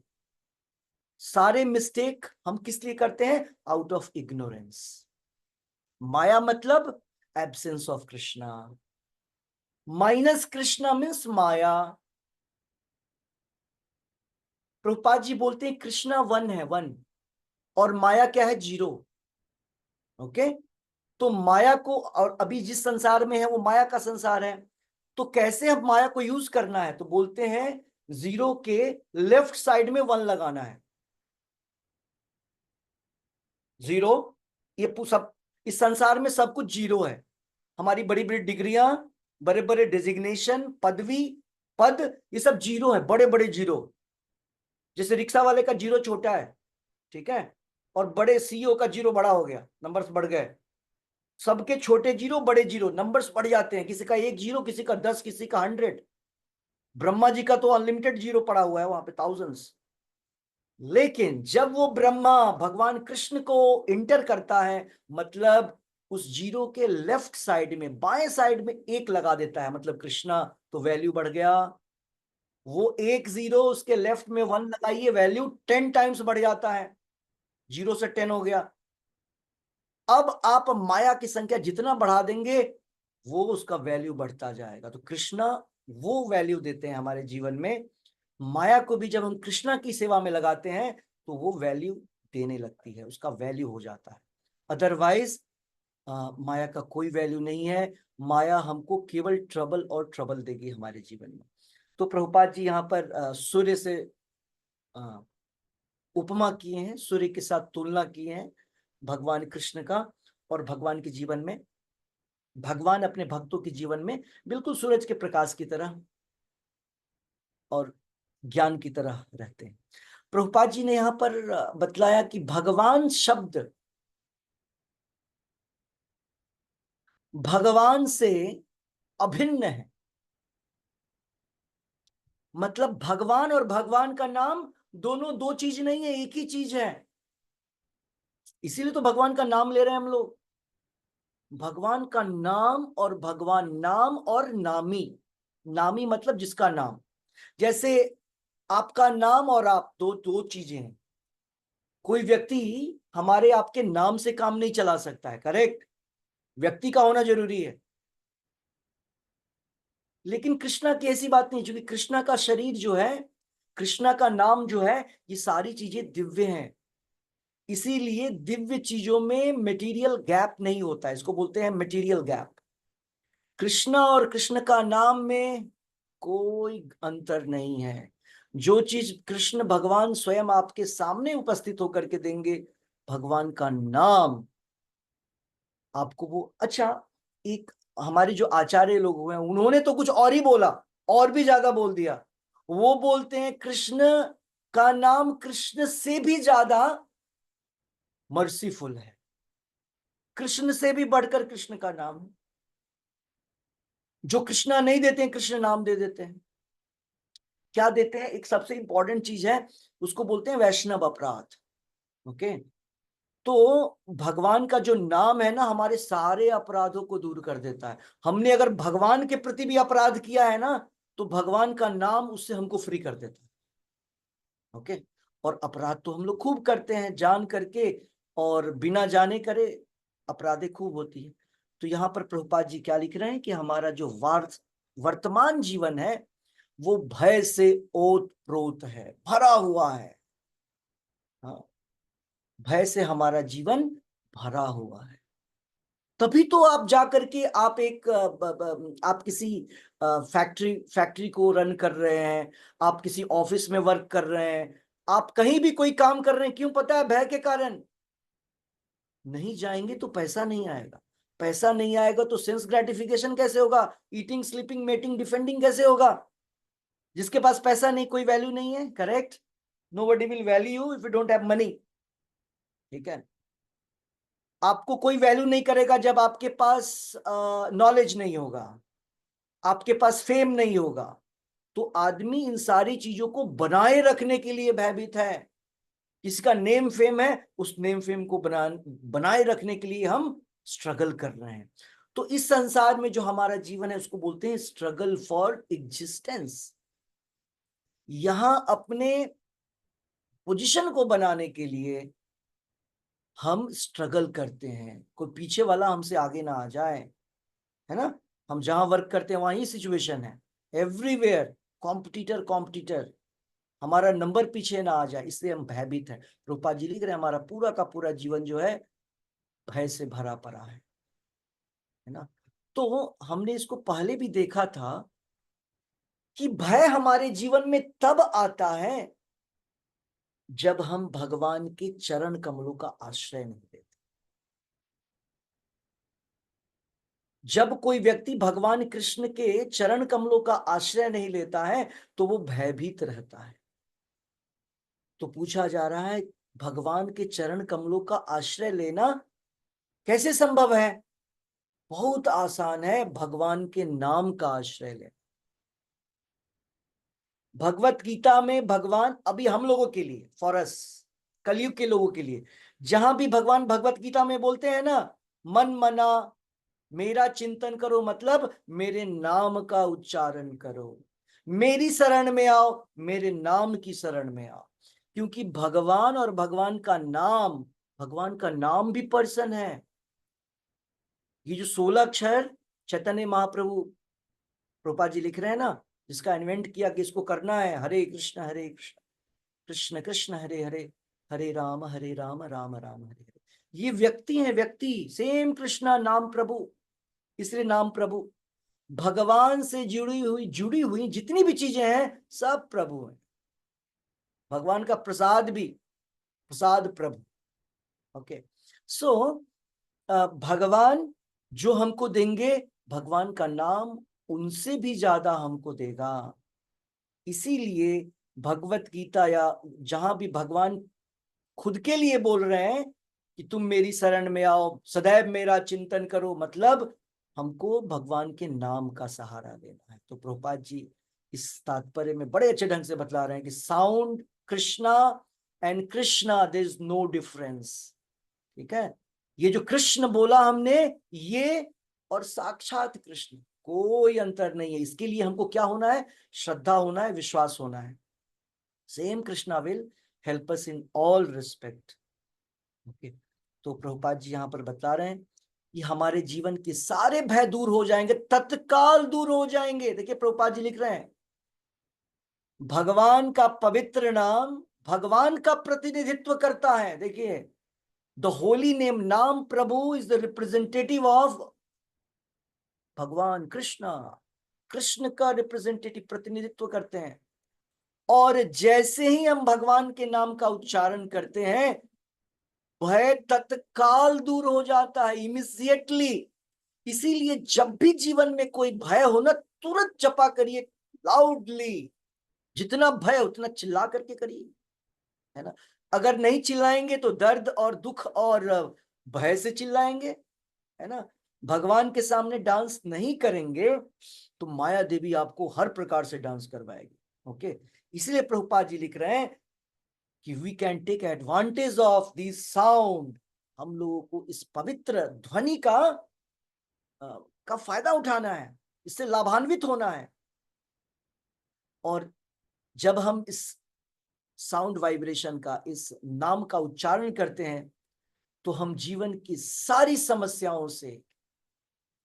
सारे मिस्टेक हम किस लिए करते हैं, आउट ऑफ इग्नोरेंस। माया मतलब absence of Krishna, minus Krishna means maya. Prabhupada ji बोलते हैं कृष्णा 1 है, 1, और माया क्या है, 0। ओके, तो माया को, और अभी जिस संसार में है वो माया का संसार है, तो कैसे हम माया को यूज करना है, तो बोलते हैं 0 के लेफ्ट साइड में 1 लगाना है। 0, ये सब, इस संसार में सब कुछ 0 है। हमारी बड़ी बड़ी डिग्रियां, बड़े बड़े डेजिग्नेशन, पदवी, पद, ये सब 0 है, बड़े बड़े 0। जैसे रिक्शा वाले का 0 छोटा है, ठीक है, और बड़े सीईओ का 0 बड़ा हो गया, नंबर्स बढ़ गए। सबके छोटे 0 बड़े 0, नंबर्स बढ़ जाते हैं, किसी का 1 0, किसी का 10, किसी का 100। ब्रह्मा जी का तो अनलिमिटेड 0 पड़ा हुआ है वहां पे, थाउजेंड्स। लेकिन जब वो ब्रह्मा भगवान कृष्ण को इंटर करता है, मतलब उस 0 के लेफ्ट साइड में, बाएं साइड में 1 लगा देता है, मतलब कृष्णा, तो वैल्यू बढ़ गया वो 1 0 उसके लेफ्ट में 1 लगाइए, वैल्यू 10 टाइम्स बढ़ जाता है, 0 से 10 हो गया। अब आप माया की संख्या जितना बढ़ा देंगे वो उसका वैल्यू बढ़ता जाएगा। तो कृष्णा वो वैल्यू देते हैं हमारे जीवन में। माया को भी जब हम कृष्णा की सेवा में लगाते हैं तो वो वैल्यू देने लगती है, उसका वैल्यू हो जाता है। अदरवाइज माया का कोई वैल्यू नहीं है। माया हमको केवल ट्रबल और ट्रबल देगी हमारे जीवन में। तो प्रभुपाद जी यहाँ पर सूर्य से उपमा किए हैं, सूर्य के साथ तुलना की है भगवान कृष्ण का। और भगवान के जीवन में, भगवान अपने भक्तों के जीवन में बिल्कुल सूरज के प्रकाश की तरह और ज्ञान की तरह रहते हैं। प्रभुपाद जी ने यहां पर बतलाया कि भगवान शब्द भगवान से अभिन्न है। मतलब भगवान और भगवान का नाम दोनों दो चीज नहीं है, एक ही चीज है। इसीलिए तो भगवान का नाम ले रहे हैं हम लोग। भगवान का नाम और भगवान, नाम और नामी। नामी मतलब जिसका नाम। जैसे आपका नाम और आप, दो दो चीजें हैं। कोई व्यक्ति हमारे आपके नाम से काम नहीं चला सकता है, करेक्ट? व्यक्ति का होना जरूरी है। लेकिन कृष्णा की ऐसी बात नहीं, क्योंकि कृष्णा का शरीर जो है, कृष्णा का नाम जो है, ये सारी चीजें दिव्य हैं। इसीलिए दिव्य चीजों में मटेरियल गैप नहीं होता है, इसको बोलते हैं मटेरियल गैप। कृष्णा और कृष्ण का नाम में कोई अंतर नहीं है। जो चीज कृष्ण भगवान स्वयं आपके सामने उपस्थित होकर के देंगे, भगवान का नाम आपको वो। अच्छा, एक हमारे जो आचार्य लोग हुए हैं उन्होंने तो कुछ और ही बोला, और भी ज्यादा बोल दिया। वो बोलते हैं कृष्ण का नाम कृष्ण से भी ज्यादा मर्सीफुल है, कृष्ण से भी बढ़कर कृष्ण का नाम है। जो कृष्णा नहीं देते हैं, कृष्ण नाम दे देते हैं। क्या देते हैं? एक सबसे इंपॉर्टेंट चीज है, उसको बोलते हैं वैष्णव अपराध। ओके, तो भगवान का जो नाम है ना, हमारे सारे अपराधों को दूर कर देता है। हमने अगर भगवान के प्रति भी अपराध किया है ना, तो भगवान का नाम उससे हमको फ्री कर देता है। ओके, और अपराध तो हम लोग खूब करते हैं, जान करके और बिना जाने करे अपराधें खूब होती है। तो यहाँ पर प्रभुपाद जी क्या लिख रहे हैं कि हमारा जो वर्तमान जीवन है वो भय से ओत प्रोत है, भरा हुआ है। हाँ, भय से हमारा जीवन भरा हुआ है। तभी तो आप जा करके आप एक आप किसी फैक्ट्री को रन कर रहे हैं, आप किसी ऑफिस में वर्क कर रहे हैं, आप कहीं भी कोई काम कर रहे हैं, क्यों? पता है, भय के कारण। नहीं जाएंगे तो पैसा नहीं आएगा, पैसा नहीं आएगा तो सेंस ग्रेटिफिकेशन कैसे होगा, ईटिंग स्लीपिंग मेटिंग डिफेंडिंग कैसे होगा? जिसके पास पैसा नहीं, कोई वैल्यू नहीं है, correct? Nobody will value you if you don't have money. ठीक है, आपको कोई वैल्यू नहीं करेगा जब आपके पास नॉलेज नहीं होगा, आपके पास फेम नहीं होगा। तो आदमी इन सारी चीजों को बनाए रखने के लिए भयभीत है। किसका नेम फेम है, उस नेम फेम को बनाए रखने के लिए हम स्ट्रगल कर रहे हैं। तो इस संसार में जो हमारा जीवन है उसको बोलते हैं स्ट्रगल फॉर एग्जिस्टेंस। यहां अपने पोजीशन को बनाने के लिए हम स्ट्रगल करते हैं, कोई पीछे वाला हमसे आगे ना आ जाए, है ना? हम जहां वर्क करते हैं वहां ही सिचुएशन है, एवरीवेयर कॉम्पिटिटर कॉम्पिटिटर, हमारा नंबर पीछे ना आ जाए, इसलिए हम भयभीत हैं। रूपा जी लिख रहे हैं हमारा पूरा का पूरा जीवन जो है भय से भरा पड़ा है ना? तो हमने इसको पहले भी देखा था कि भय हमारे जीवन में तब आता है जब हम भगवान के चरण कमलों का आश्रय नहीं लेते। जब कोई व्यक्ति भगवान कृष्ण के चरण कमलों का आश्रय नहीं लेता है तो वो भयभीत रहता है। तो पूछा जा रहा है, भगवान के चरण कमलों का आश्रय लेना कैसे संभव है? बहुत आसान है, भगवान के नाम का आश्रय ले। भगवत गीता में भगवान, अभी हम लोगों के लिए, फॉर अस, कलयुग के लोगों के लिए, जहां भी भगवान भगवत गीता में बोलते हैं ना, मन मना मेरा चिंतन करो, मतलब मेरे नाम का उच्चारण करो। मेरी शरण में आओ, मेरे नाम की शरण में आओ। क्योंकि भगवान और भगवान का नाम भी पर्सन है। ये जो 16 अक्षर चैतन्य महाप्रभु प्रभुपाद जी लिख रहे हैं ना, जिसका इन्वेंट किया कि इसको करना है, हरे कृष्ण कृष्ण कृष्ण हरे हरे, हरे राम राम राम हरे हरे। ये व्यक्ति है, व्यक्ति सेम कृष्णा नाम प्रभु, इसलिए नाम प्रभु। भगवान से जुड़ी हुई जितनी भी चीजें हैं सब प्रभु हैं। भगवान का प्रसाद भी प्रसाद प्रभु। ओके, सो भगवान जो हमको देंगे, भगवान का नाम उनसे भी ज्यादा हमको देगा। इसीलिए भगवत गीता या जहां भी भगवान खुद के लिए बोल रहे हैं कि तुम मेरी शरण में आओ, सदैव मेरा चिंतन करो, मतलब हमको भगवान के नाम का सहारा लेना है। तो प्रभुपाद जी इस तात्पर्य में बड़े अच्छे ढंग से बतला रहे हैं कि sound Krishna and Krishna, there is no difference. ठीक है, ये जो कृष्ण बोला हमने, ये और साक्षात कृष्ण, कोई अंतर नहीं है। इसके लिए हमको क्या होना है? श्रद्धा होना है, विश्वास होना है। Same Krishna will help us in all respect. Okay, तो प्रभुपाद जी यहाँ पर बता रहे हैं कि हमारे जीवन के सारे भय दूर हो जाएंगे, तत्काल दूर हो जाएंगे। देखिए प्रभुपाद जी लिख रहे हैं, भगवान का पवित्र नाम भगवान का प्रतिनिधित्व करता है। देखिए, द होली नेम, नाम प्रभु इज द रिप्रेजेंटेटिव ऑफ भगवान कृष्णा। कृष्ण का रिप्रेजेंटेटिव, प्रतिनिधित्व करते हैं। और जैसे ही हम भगवान के नाम का उच्चारण करते हैं, भय तत्काल दूर हो जाता है, इमीडिएटली। इसीलिए जब भी जीवन में कोई भय हो ना, तुरंत जपा करिए लाउडली। जितना भय उतना चिल्ला करके करिए, है ना। अगर नहीं चिल्लाएंगे तो दर्द और दुख और भय से चिल्लाएंगे, है ना। भगवान के सामने डांस नहीं करेंगे तो माया देवी आपको हर प्रकार से डांस करवाएगी। ओके, इसलिए प्रभुपाद जी लिख रहे हैं कि we can take advantage of this sound. हम लोगों को इस पवित्र ध्वनि का फायदा उठाना है, इससे लाभान्वित होना है। और जब हम इस साउंड वाइब्रेशन का, इस नाम का उच्चारण करते हैं, तो हम जीवन की सारी समस्याओं से,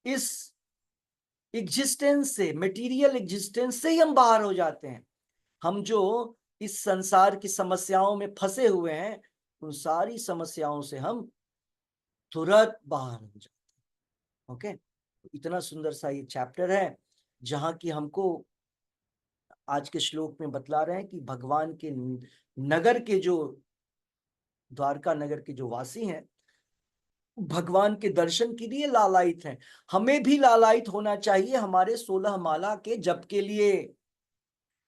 इस एग्जिस्टेंस से, मटेरियल एग्जिस्टेंस से ही हम बाहर हो जाते हैं। हम जो इस संसार की समस्याओं में फंसे हुए हैं, उन सारी समस्याओं से हम तुरंत बाहर हो जाते हैं। ओके, इतना सुंदर सा ये चैप्टर है, जहां की हमको आज के श्लोक में बतला रहे हैं कि भगवान के नगर के जो, द्वारका नगर के जो वासी हैं, भगवान के दर्शन के लिए लालायित हैं। हमें भी लालायित होना चाहिए हमारे 16 माला के जप के लिए।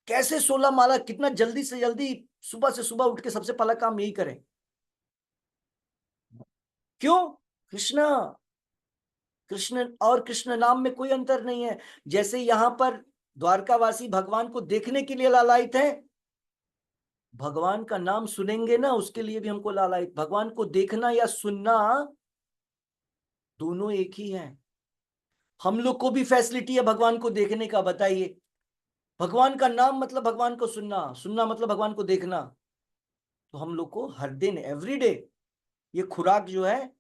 कैसे 16 माला, कितना जल्दी से जल्दी सुबह से सुबह उठ के सबसे पहला काम यही करें। क्यों? कृष्णा, कृष्ण और कृष्ण नाम में कोई अंतर नहीं है। जैसे यहां पर द्वारकावासी भगवान को देखने के लिए लालायित है, भगवान का नाम सुनेंगे ना, उसके लिए भी हमको लालायित। भगवान को देखना या सुनना दोनों एक ही है। हम लोग को भी फैसिलिटी है भगवान को देखने का, बताइए। भगवान का नाम मतलब भगवान को सुनना, सुनना मतलब भगवान को देखना। तो हम लोग को हर दिन, एवरीडे, ये खुराक जो है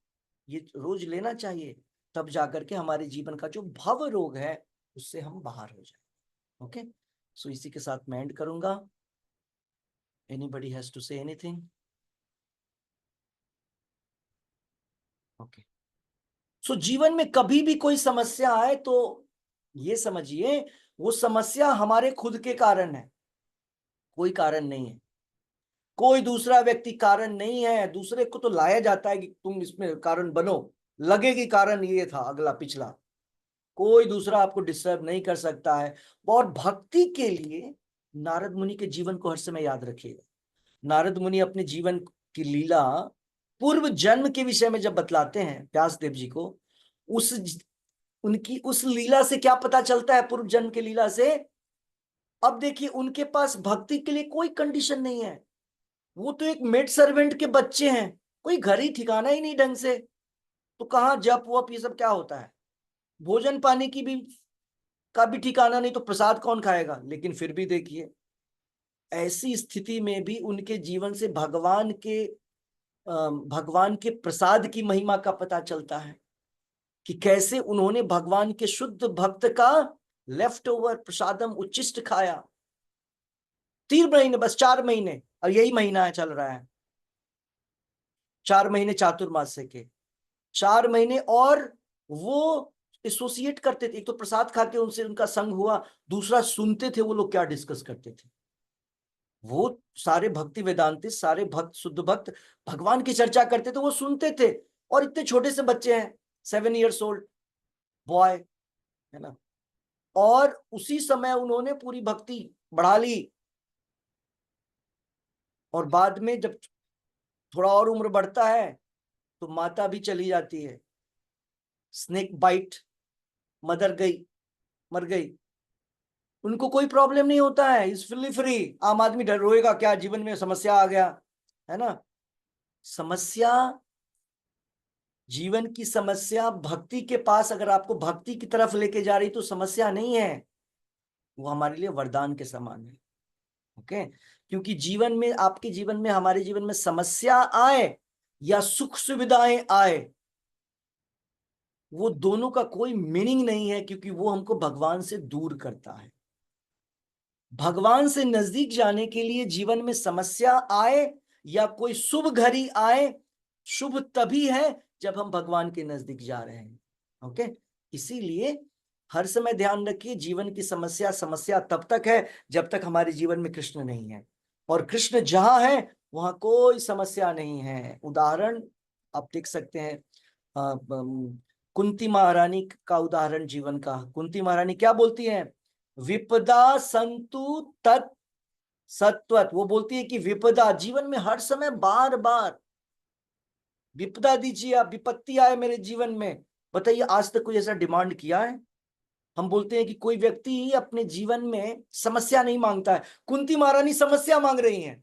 ये रोज लेना चाहिए। तब जाकर के हमारे जीवन का जो भव रोग है उससे हम बाहर हो जाए। ओके, सो इसी के साथ मैं एंड करूंगा। Anybody has to say anything? Okay, so जीवन में कभी भी कोई समस्या आए तो ये समझिए वो समस्या हमारे खुद के कारण है, कोई कारण नहीं है। कोई दूसरा व्यक्ति कारण नहीं है। दूसरे को तो लाया जाता है कि तुम इसमें कारण बनो, लगे कि कारण ये था अगला पिछला। कोई दूसरा आपको डिस्टर्ब नहीं कर सकता है। और भक्ति के लिए नारद मुनि के जीवन को हर समय याद रखिएगा। नारद मुनि अपने जीवन की लीला पूर्व जन्म के विषय में जब बतलाते हैं व्यास देव जी को, उस उनकी उस लीला से क्या पता चलता है? पूर्व जन्म के लीला से, अब देखिए उनके पास भक्ति के लिए कोई कंडीशन नहीं है। वो तो एक मेड सर्वेंट के बच्चे हैं, कोई घर ही ठिकाना ही नहीं ढंग से, तो कहाँ जप वप ये सब क्या होता है? भोजन पानी की भी का भी ठिकाना नहीं, तो प्रसाद कौन खाएगा। लेकिन फिर भी देखिए, ऐसी स्थिति में भी उनके जीवन से भगवान के प्रसाद की महिमा का पता चलता है कि कैसे उन्होंने भगवान के शुद्ध भक्त का लेफ्ट ओवर प्रसादम उच्छिष्ट खाया। 3 महीने, बस 4 महीने, और यही महीना है चल रहा है, 4 महीने चातुर्मास्य के 4 महीने। और वो एसोसिएट करते थे, एक तो प्रसाद खा के उनसे उनका संग हुआ, दूसरा सुनते थे वो लोग क्या डिस्कस करते थे। वो सारे भक्ति वेदांती, सारे भक्त, शुद्ध भक्त भगवान की चर्चा करते थे, वो सुनते थे। और इतने छोटे से बच्चे हैं, 7 years old बॉय, है ना। और उसी समय उन्होंने पूरी भक्ति बढ़ा ली। और बाद में जब थोड़ा और उम्र बढ़ता है तो माता भी चली जाती है, स्नेक बाइट, मदर गई, मर गई। उनको कोई प्रॉब्लम नहीं होता है, इज फुल्ली फ्री। आम आदमी डर रोएगा क्या, जीवन में समस्या आ गया, है ना। समस्या, जीवन की समस्या भक्ति के पास अगर आपको भक्ति की तरफ लेके जा रही तो समस्या नहीं है, वो हमारे लिए वरदान के समान है। ओके, क्योंकि जीवन में, आपके जीवन में, हमारे जीवन में समस्या आए या सुख सुविधाएं आए, वो दोनों का कोई मीनिंग नहीं है, क्योंकि वो हमको भगवान से दूर करता है। भगवान से नजदीक जाने के लिए जीवन में समस्या आए या कोई शुभ घड़ी आए, शुभ तभी है जब हम भगवान के नजदीक जा रहे हैं। ओके, इसीलिए हर समय ध्यान रखिए, जीवन की समस्या समस्या तब तक है जब तक हमारे जीवन में कृष्ण नहीं है। और कृष्ण जहां है वहां कोई समस्या नहीं है। उदाहरण आप देख सकते हैं, कुंती महारानी का उदाहरण जीवन का। कुंती महारानी क्या बोलती हैं, विपदा संतु तत् सत्वत। वो बोलती है कि विपदा, जीवन में हर समय बार बार विपदा दीजिए आप, विपत्ति आए मेरे जीवन में। बताइए, आज तक कोई ऐसा डिमांड किया है। हम बोलते हैं कि कोई व्यक्ति अपने जीवन में समस्या नहीं मांगता है। कुंती महारानी समस्या मांग रही हैं,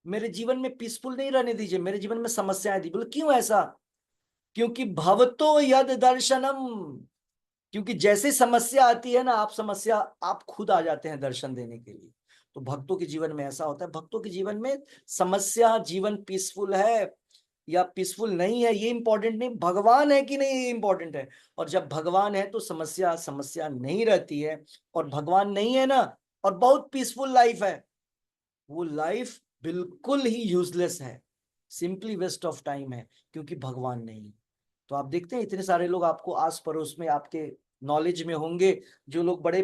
मेरे जीवन में पीसफुल नहीं रहने दीजिए, मेरे जीवन में समस्याएं दी। बोले क्यों ऐसा, क्योंकि भवतो यद दर्शनम, क्योंकि जैसे समस्या आती है ना, आप खुद आ जाते हैं दर्शन देने के लिए। तो भक्तों के जीवन में ऐसा होता है। भक्तों के जीवन में समस्या, जीवन पीसफुल है या पीसफुल नहीं है ये इंपॉर्टेंट नहीं, भगवान है कि नहीं ये इंपॉर्टेंट है। और जब भगवान है तो समस्या समस्या नहीं रहती है। और भगवान नहीं है ना, और बहुत पीसफुल लाइफ है, वो लाइफ बिल्कुल ही यूजलेस है, सिंपली वेस्ट ऑफ टाइम है, क्योंकि भगवान नहीं है। तो आप देखते हैं इतने सारे लोग आपको आस पड़ोस में, आपके नॉलेज में होंगे, जो लोग बड़े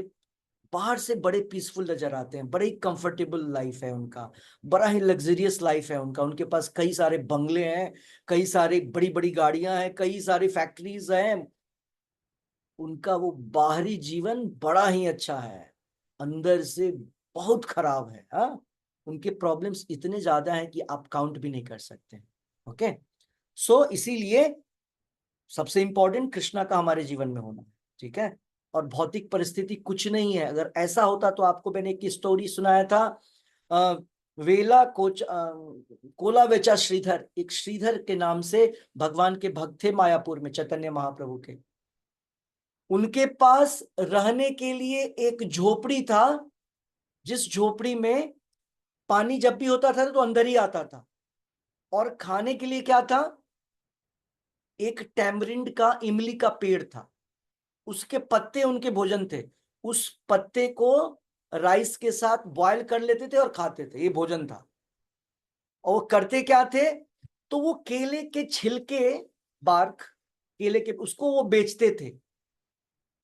बाहर से बड़े पीसफुल नजर आते हैं, बड़े ही कंफर्टेबल लाइफ है उनका, बड़ा ही लग्जरियस लाइफ है उनका, उनके पास कई सारे बंगले हैं, कई सारी बड़ी बड़ी गाड़ियां हैं, कई सारी फैक्ट्रीज हैं। उनका वो बाहरी जीवन बड़ा ही अच्छा है, अंदर से बहुत खराब है। हाँ, उनके प्रॉब्लम्स इतने ज्यादा हैं कि आप काउंट भी नहीं कर सकते। ओके, सो इसीलिए सबसे इंपॉर्टेंट कृष्णा का हमारे जीवन में होना, ठीक है। और भौतिक परिस्थिति कुछ नहीं है। अगर ऐसा होता तो आपको मैंने एक स्टोरी सुनाया था, वेला कोच कोला वेचा श्रीधर, एक श्रीधर के नाम से भगवान के भक्त थे मायापुर में, चैतन्य महाप्रभु के। उनके पास रहने के लिए एक झोपड़ी था, जिस झोपड़ी में पानी जब भी होता था तो अंदर ही आता था। और खाने के लिए क्या था, एक टैमरिंड का, इमली का पेड़ था, उसके पत्ते उनके भोजन थे। उस पत्ते को राइस के साथ बॉयल कर लेते थे और खाते थे, ये भोजन था। और वो करते क्या थे, तो वो केले के छिलके, बार्क, केले के, उसको वो बेचते थे।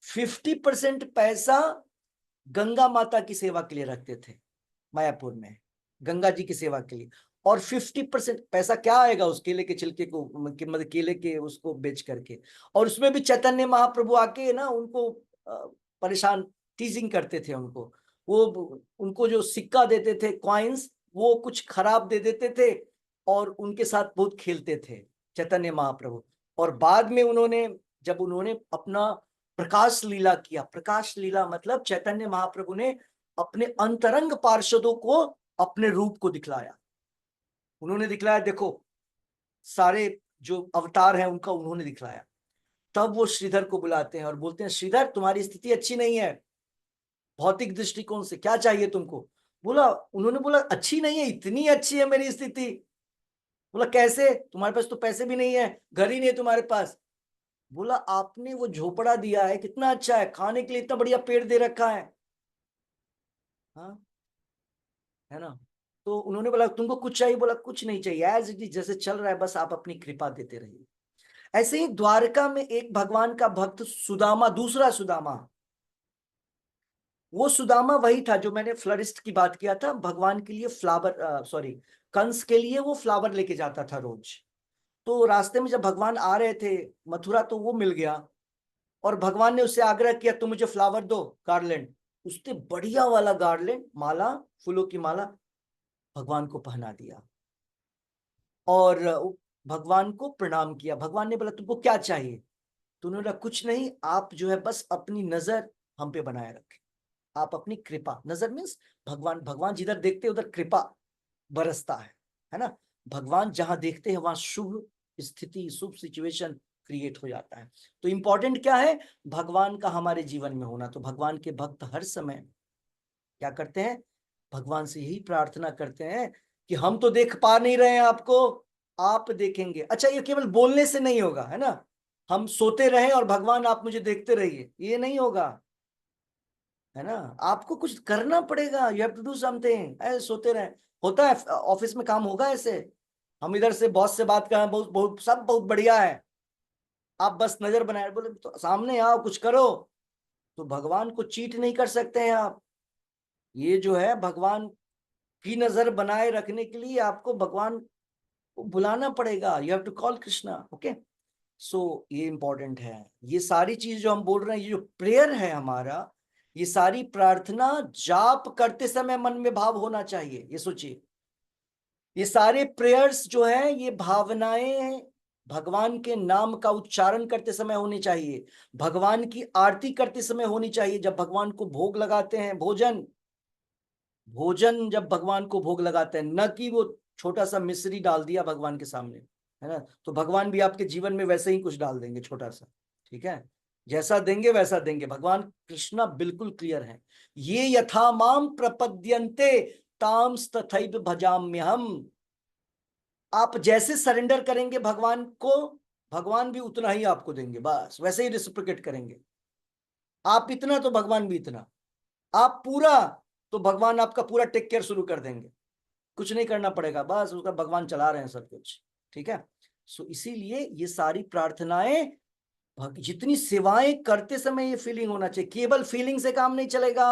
50% पैसा गंगा माता की सेवा के लिए रखते थे मायापुर में, गंगा जी की सेवा के लिए। और 50% पैसा क्या आएगा उस केले के छिलके को, मतलब केले के उसको बेच करके। और उसमें भी चैतन्य महाप्रभु आके ना उनको परेशान, टीजिंग करते थे उनको। वो उनको जो सिक्का देते थे, कॉइन्स, वो कुछ खराब दे देते थे और उनके साथ बहुत खेलते थे चैतन्य महाप्रभु। और बाद में उन्होंने, जब उन्होंने अपना प्रकाश लीला किया, प्रकाश लीला मतलब चैतन्य महाप्रभु ने अपने अंतरंग पार्षदों को अपने रूप को दिखलाया। उन्होंने दिखलाया, देखो सारे जो अवतार हैं उनका उन्होंने दिखलाया। तब वो श्रीधर को बुलाते हैं और बोलते हैं, श्रीधर तुम्हारी स्थिति अच्छी नहीं है, भौतिक दृष्टिकोण से क्या चाहिए तुमको? उन्होंने बोला अच्छी नहीं है, इतनी अच्छी है मेरी स्थिति। बोला कैसे? तुम्हारे पास तो पैसे भी नहीं है, घर ही नहीं है तुम्हारे पास। बोला आपने वो झोपड़ा दिया है, कितना अच्छा है, खाने के लिए इतना बढ़िया पेड़ दे रखा है, हाँ, है ना? तो उन्होंने बोला तुमको कुछ चाहिए? बोला कुछ नहीं चाहिए, एज इट इज जैसे चल रहा है, बस आप अपनी कृपा देते रहिए। ऐसे ही द्वारका में एक भगवान का भक्त सुदामा, दूसरा सुदामा, वो सुदामा वही था जो मैंने फ्लोरिस्ट की बात किया था, भगवान के लिए फ्लावर, सॉरी, कंस के लिए वो फ्लावर लेके जाता था रोज। तो रास्ते में जब भगवान आ रहे थे मथुरा, तो वो मिल गया और भगवान ने उससे आग्रह किया तुम मुझे फ्लावर दो, गार्लैंड। उसने बढ़िया वाला गार्लैंड, माला, फूलों की माला भगवान को पहना दिया और भगवान को प्रणाम किया। भगवान ने बोला तुमको क्या चाहिए? तो उन्होंने बोला कुछ नहीं, आप जो है बस अपनी नजर हम पे बनाए रखें, आप अपनी कृपा, नजर मीन्स भगवान, भगवान जिधर देखते हैं उधर कृपा बरसता है ना? भगवान जहां देखते हैं वहां शुभ स्थिति, शुभ सिचुएशन क्रिएट हो जाता है। तो इंपॉर्टेंट क्या है? भगवान का हमारे जीवन में होना। तो भगवान के भक्त हर समय क्या करते हैं? भगवान से यही प्रार्थना करते हैं कि हम तो देख पा नहीं रहे हैं आपको, आप देखेंगे। अच्छा, ये केवल बोलने से नहीं होगा, है ना? हम सोते रहे और भगवान आप मुझे देखते रहिए, ये नहीं होगा, है ना? आपको कुछ करना पड़ेगा, you have to do something. ऐसे सोते रहे होता है? ऑफिस में काम होगा ऐसे? हम इधर से बॉस से बात करें, बहुत बहुत सब बहुत बढ़िया है, आप बस नजर बनाए, बोले तो सामने आओ कुछ करो। तो भगवान को चीट नहीं कर सकते हैं आप। ये जो है भगवान की नजर बनाए रखने के लिए आपको भगवान को बुलाना पड़ेगा, you have to call Krishna, okay? So ये इंपॉर्टेंट है। ये सारी चीज जो हम बोल रहे हैं, ये जो प्रेयर है हमारा, ये सारी प्रार्थना जाप करते समय मन में भाव होना चाहिए। ये सोचिए, ये सारे प्रेयर्स जो है, ये भावनाएं भगवान के नाम का उच्चारण करते समय होनी चाहिए, भगवान की आरती करते समय होनी चाहिए। जब भगवान को भोग लगाते हैं, भोजन भोजन जब भगवान को भोग लगाते हैं, न कि वो छोटा सा मिश्री डाल दिया भगवान के सामने, है ना? तो भगवान भी आपके जीवन में वैसे ही कुछ डाल देंगे छोटा सा, ठीक है? जैसा देंगे वैसा देंगे। भगवान कृष्णा बिल्कुल क्लियर है, ये यथा माम प्रपद्यन्ते ताम तथैव भजाम्यहम। आप जैसे सरेंडर करेंगे भगवान को, भगवान भी उतना ही आपको देंगे, बस वैसे ही रिसिप्रोकेट करेंगे। आप इतना तो भगवान भी इतना, आप पूरा तो भगवान आपका पूरा टेक केयर शुरू कर देंगे। कुछ नहीं करना पड़ेगा, बस उसका भगवान चला रहे हैं सब कुछ, ठीक है? सो इसीलिए ये सारी प्रार्थनाएं, जितनी सेवाएं करते समय ये फीलिंग होना चाहिए। केवल फीलिंग से काम नहीं चलेगा,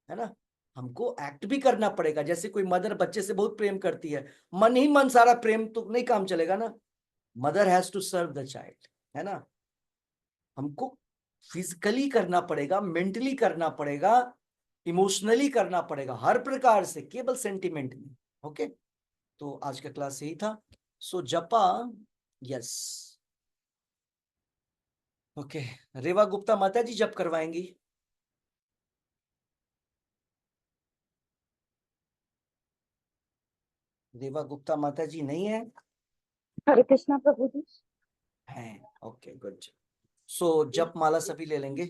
है ना? हमको एक्ट भी करना पड़ेगा। जैसे कोई मदर बच्चे से बहुत प्रेम करती है, मन ही मन सारा प्रेम तो नहीं काम चलेगा ना। Mother has to serve the child, है ना? हमको फिजिकली करना पड़ेगा, मेंटली करना पड़ेगा, इमोशनली करना पड़ेगा, हर प्रकार से, केवल सेंटिमेंट में। ओके, तो आज का क्लास यही था। सो जपा, यस, ओके। रेवा गुप्ता माता जी जप करवाएंगी। रेवा गुप्ता माता जी नहीं है? हरे कृष्णा प्रभु जी। हैं, ओके, गुड। सो जप माला सभी ले लेंगे।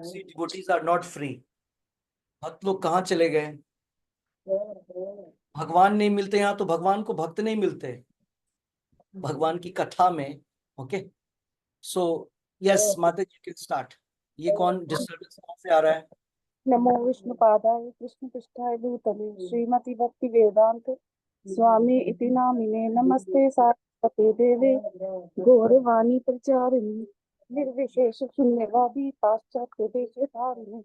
सी डिवोटीज आर नॉट फ्री। भक्त लोग कहाँ चले गए? भगवान नहीं मिलते यहाँ, तो भगवान को भक्त नहीं मिलते भगवान की कथा में। ओके, सो यस माता जी कैन स्टार्ट। ये कौन डिस्टर्बेंस कहाँ से आ रहा है? नमो विष्णुपादाय कृष्ण पृष्ठाय भूतले श्रीमती भक्ति वेदांत स्वामी इति नामिने नमस्ते सारस्वते देवे गौरवाणी प्रचारिणी निर्विशेष शून्यवादी पाश्चात्य देशधारिणी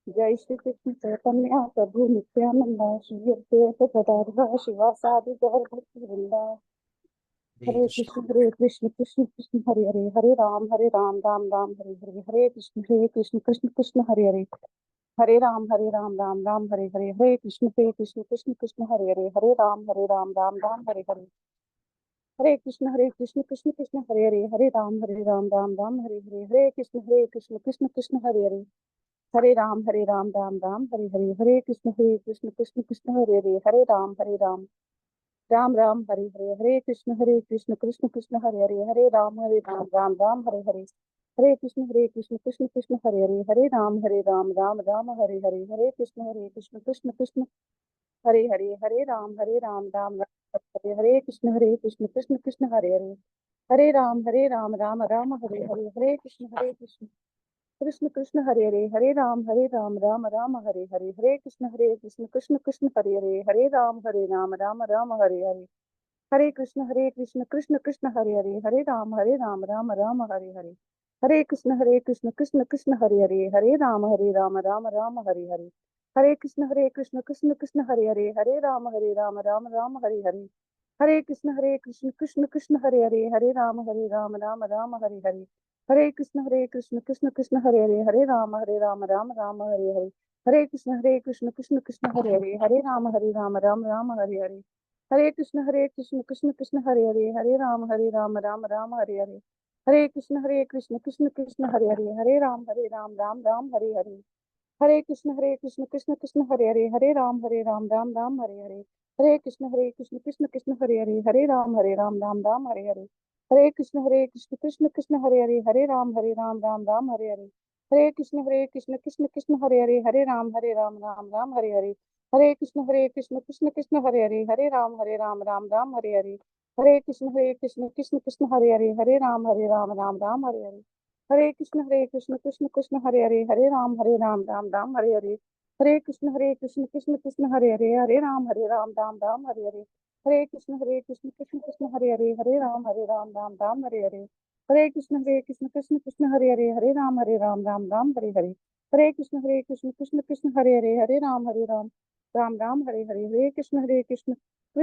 जय श्री कृष्ण चैतन्य प्रभु नित्यानंदा श्री अद्वैत गदाधर शिवासादि गौर भक्ति वृंदा हरे कृष्ण कृष्ण कृष्ण हरे हरे हरे राम राम राम हरे हरे हरे कृष्ण कृष्ण कृष्ण हरे हरे हरे राम राम हरे हरे हरे कृष्ण कृष्ण कृष्ण हरे हरे हरे राम राम हरे हरे हरे कृष्ण कृष्ण हरे हरे राम हरे हरे हरे कृष्ण कृष्ण कृष्ण हरे हरे हरे राम राम हरे हरे हरे कृष्ण कृष्ण कृष्ण हरे हरे हरे राम राम राम हरे हरे, हरे कृष्ण कृष्ण कृष्ण हरे हरे, हरे राम राम राम हरे हरे, हरे कृष्ण कृष्ण कृष्ण हरे हरे, हरे राम राम राम हरे हरे, हरे कृष्ण कृष्ण कृष्ण हरे हरे, हरे राम राम राम हरे, हरे कृष्ण कृष्ण कृष्ण हरे हरे, हरे राम राम राम हरे हरे, हरे कृष्ण कृष्ण कृष्ण हरे हरे, हरे राम राम राम हरे हरे, हरे कृष्ण कृष्ण कृष्ण हरे हरे, हरे राम राम राम हरे हरे, हरे कृष्ण कृष्ण कृष्ण हरे हरे, हरे राम राम राम हरे हरे, हरे कृष्ण कृष्ण कृष्ण हरे हरे, हरे राम राम राम हरे हरे, हरे कृष्ण कृष्ण कृष्ण हरे हरे, हरे राम राम राम हरे हरे, हरे कृष्ण कृष्ण कृष्ण हरे हरे, हरे राम राम राम हरे हरे, हरे कृष्ण कृष्ण कृष्ण हरे हरे, हरे राम राम राम हरे हरे, हरे कृष्ण कृष्ण कृष्ण हरे हरे, हरे राम राम राम हरे हरे, हरे कृष्ण कृष्ण कृष्ण हरे हरे, हरे राम राम राम हरे हरे, हरे कृष्ण कृष्ण कृष्ण हरे हरे, हरे राम राम राम हरे हरे, हरे कृष्ण कृष्ण कृष्ण हरे हरे, हरे राम राम राम हरे हरे, हरे कृष्ण कृष्ण कृष्ण हरे हरे, हरे राम राम राम हरे हरे, हरे कृष्ण कृष्ण कृष्ण हरे हरे, हरे राम राम राम हरे हरे, हरे कृष्ण कृष्ण कृष्ण हरे हरे, हरे राम राम राम हरे हरे, हरे कृष्ण कृष्ण कृष्ण हरे हरे, हरे राम राम राम हरे हरे, हरे कृष्ण कृष्ण कृष्ण हरे हरे, हरे राम राम राम हरे हरे, हरे कृष्ण कृष्ण कृष्ण हरे हरे, हरे राम राम राम हरे हरे, हरे कृष्ण कृष्ण कृष्ण हरे हरे, हरे राम राम राम हरे हरे, हरे कृष्ण कृष्ण कृष्ण हरे हरे, हरे राम राम राम हरे हरे, हरे कृष्ण कृष्ण कृष्ण हरे हरे, हरे राम राम राम हरे हरे, हरे कृष्ण कृष्ण कृष्ण हरे हरे, हरे राम राम राम हरे हरे, हरे कृष्ण कृष्ण कृष्ण हरे हरे, हरे राम राम राम हरे हरे, हरे कृष्ण कृष्ण कृष्ण हरे हरे, हरे राम राम राम हरे हरे, हरे कृष्ण कृष्ण कृष्ण हरे हरे, हरे राम राम राम हरे हरे, हरे कृष्ण कृष्ण कृष्ण हरे हरे, हरे राम राम राम हरे हरे, हरे कृष्ण कृष्ण कृष्ण हरे हरे, हरे राम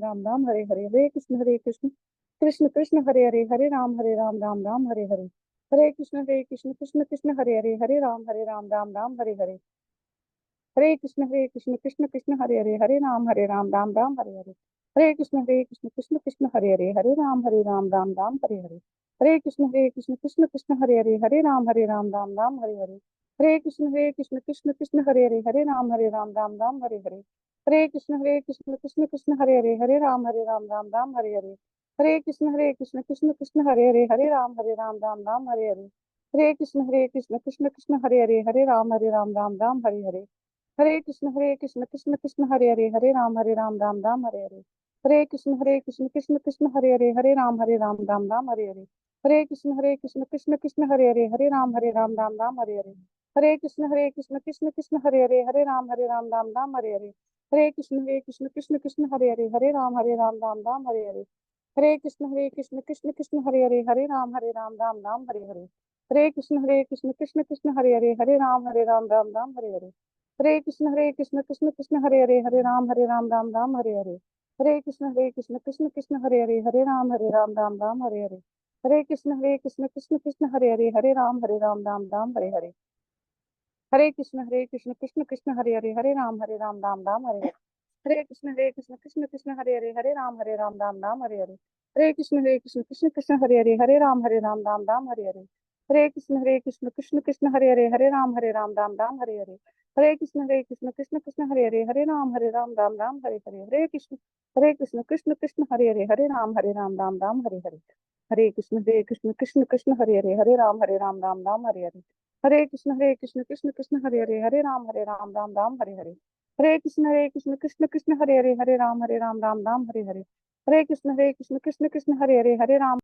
राम राम हरे हरे, हरे कृष्ण कृष्ण कृष्ण हरे हरे, हरे राम राम राम हरे हरे, हरे कृष्ण कृष्ण कृष्ण हरे हरे, हरे राम राम राम हरे हरे, हरे कृष्ण कृष्ण कृष्ण हरे हरे, हरे राम राम राम हरे हरे, हरे कृष्ण कृष्ण कृष्ण हरे हरे, हरे राम राम राम हरे हरे, हरे कृष्ण कृष्ण कृष्ण हरे हरे, हरे राम राम राम हरे हरे, हरे कृष्ण कृष्ण कृष्ण हरे हरे, हरे राम राम राम हरे हरे, हरे कृष्ण कृष्ण कृष्ण हरे हरे, हरे राम राम राम हरे हरे, हरे कृष्ण कृष्ण कृष्ण हरे हरे, हरे राम राम राम हरे हरे, हरे कृष्ण कृष्ण कृष्ण हरे हरे, हरे राम राम राम हरे हरे, हरे कृष्ण कृष्ण कृष्ण हरे हरे, हरे राम राम राम हरे हरे, हरे कृष्ण कृष्ण कृष्ण हरे हरे, हरे राम राम राम हरे हरे, हरे कृष्ण कृष्ण कृष्ण हरे हरे, हरे राम राम राम हरे हरे, हरे कृष्ण कृष्ण कृष्ण हरे हरे, हरे राम राम राम हरे हरे, हरे कृष्ण कृष्ण कृष्ण हरे हरे, हरे राम राम राम हरे हरे, हरे कृष्ण कृष्ण कृष्ण हरे हरे, हरे राम राम राम हरे हरे, हरे कृष्ण कृष्ण कृष्ण हरे हरे, हरे राम राम राम हरे हरे, हरे कृष्ण कृष्ण कृष्ण हरे हरे, हरे राम राम राम हरे हरे, हरे कृष्ण कृष्ण कृष्ण हरे हरे, हरे राम राम राम हरे हरे, हरे कृष्ण कृष्ण कृष्ण हरे हरे, हरे राम राम राम हरे हरे, हरे कृष्ण कृष्ण कृष्ण हरे हरे, हरे राम राम राम हरे हरे, हरे कृष्ण कृष्ण कृष्ण हरे हरे, हरे राम राम राम हरे हरे, हरे कृष्ण कृष्ण कृष्ण हरे हरे, हरे राम राम राम हरे हरे, हरे कृष्ण कृष्ण कृष्ण हरे हरे, हरे राम राम राम हरे हरे, हरे कृष्ण कृष्ण कृष्ण हरे हरे, हरे राम राम राम हरे हरे, हरे कृष्ण कृष्ण कृष्ण हरे हरे, हरे राम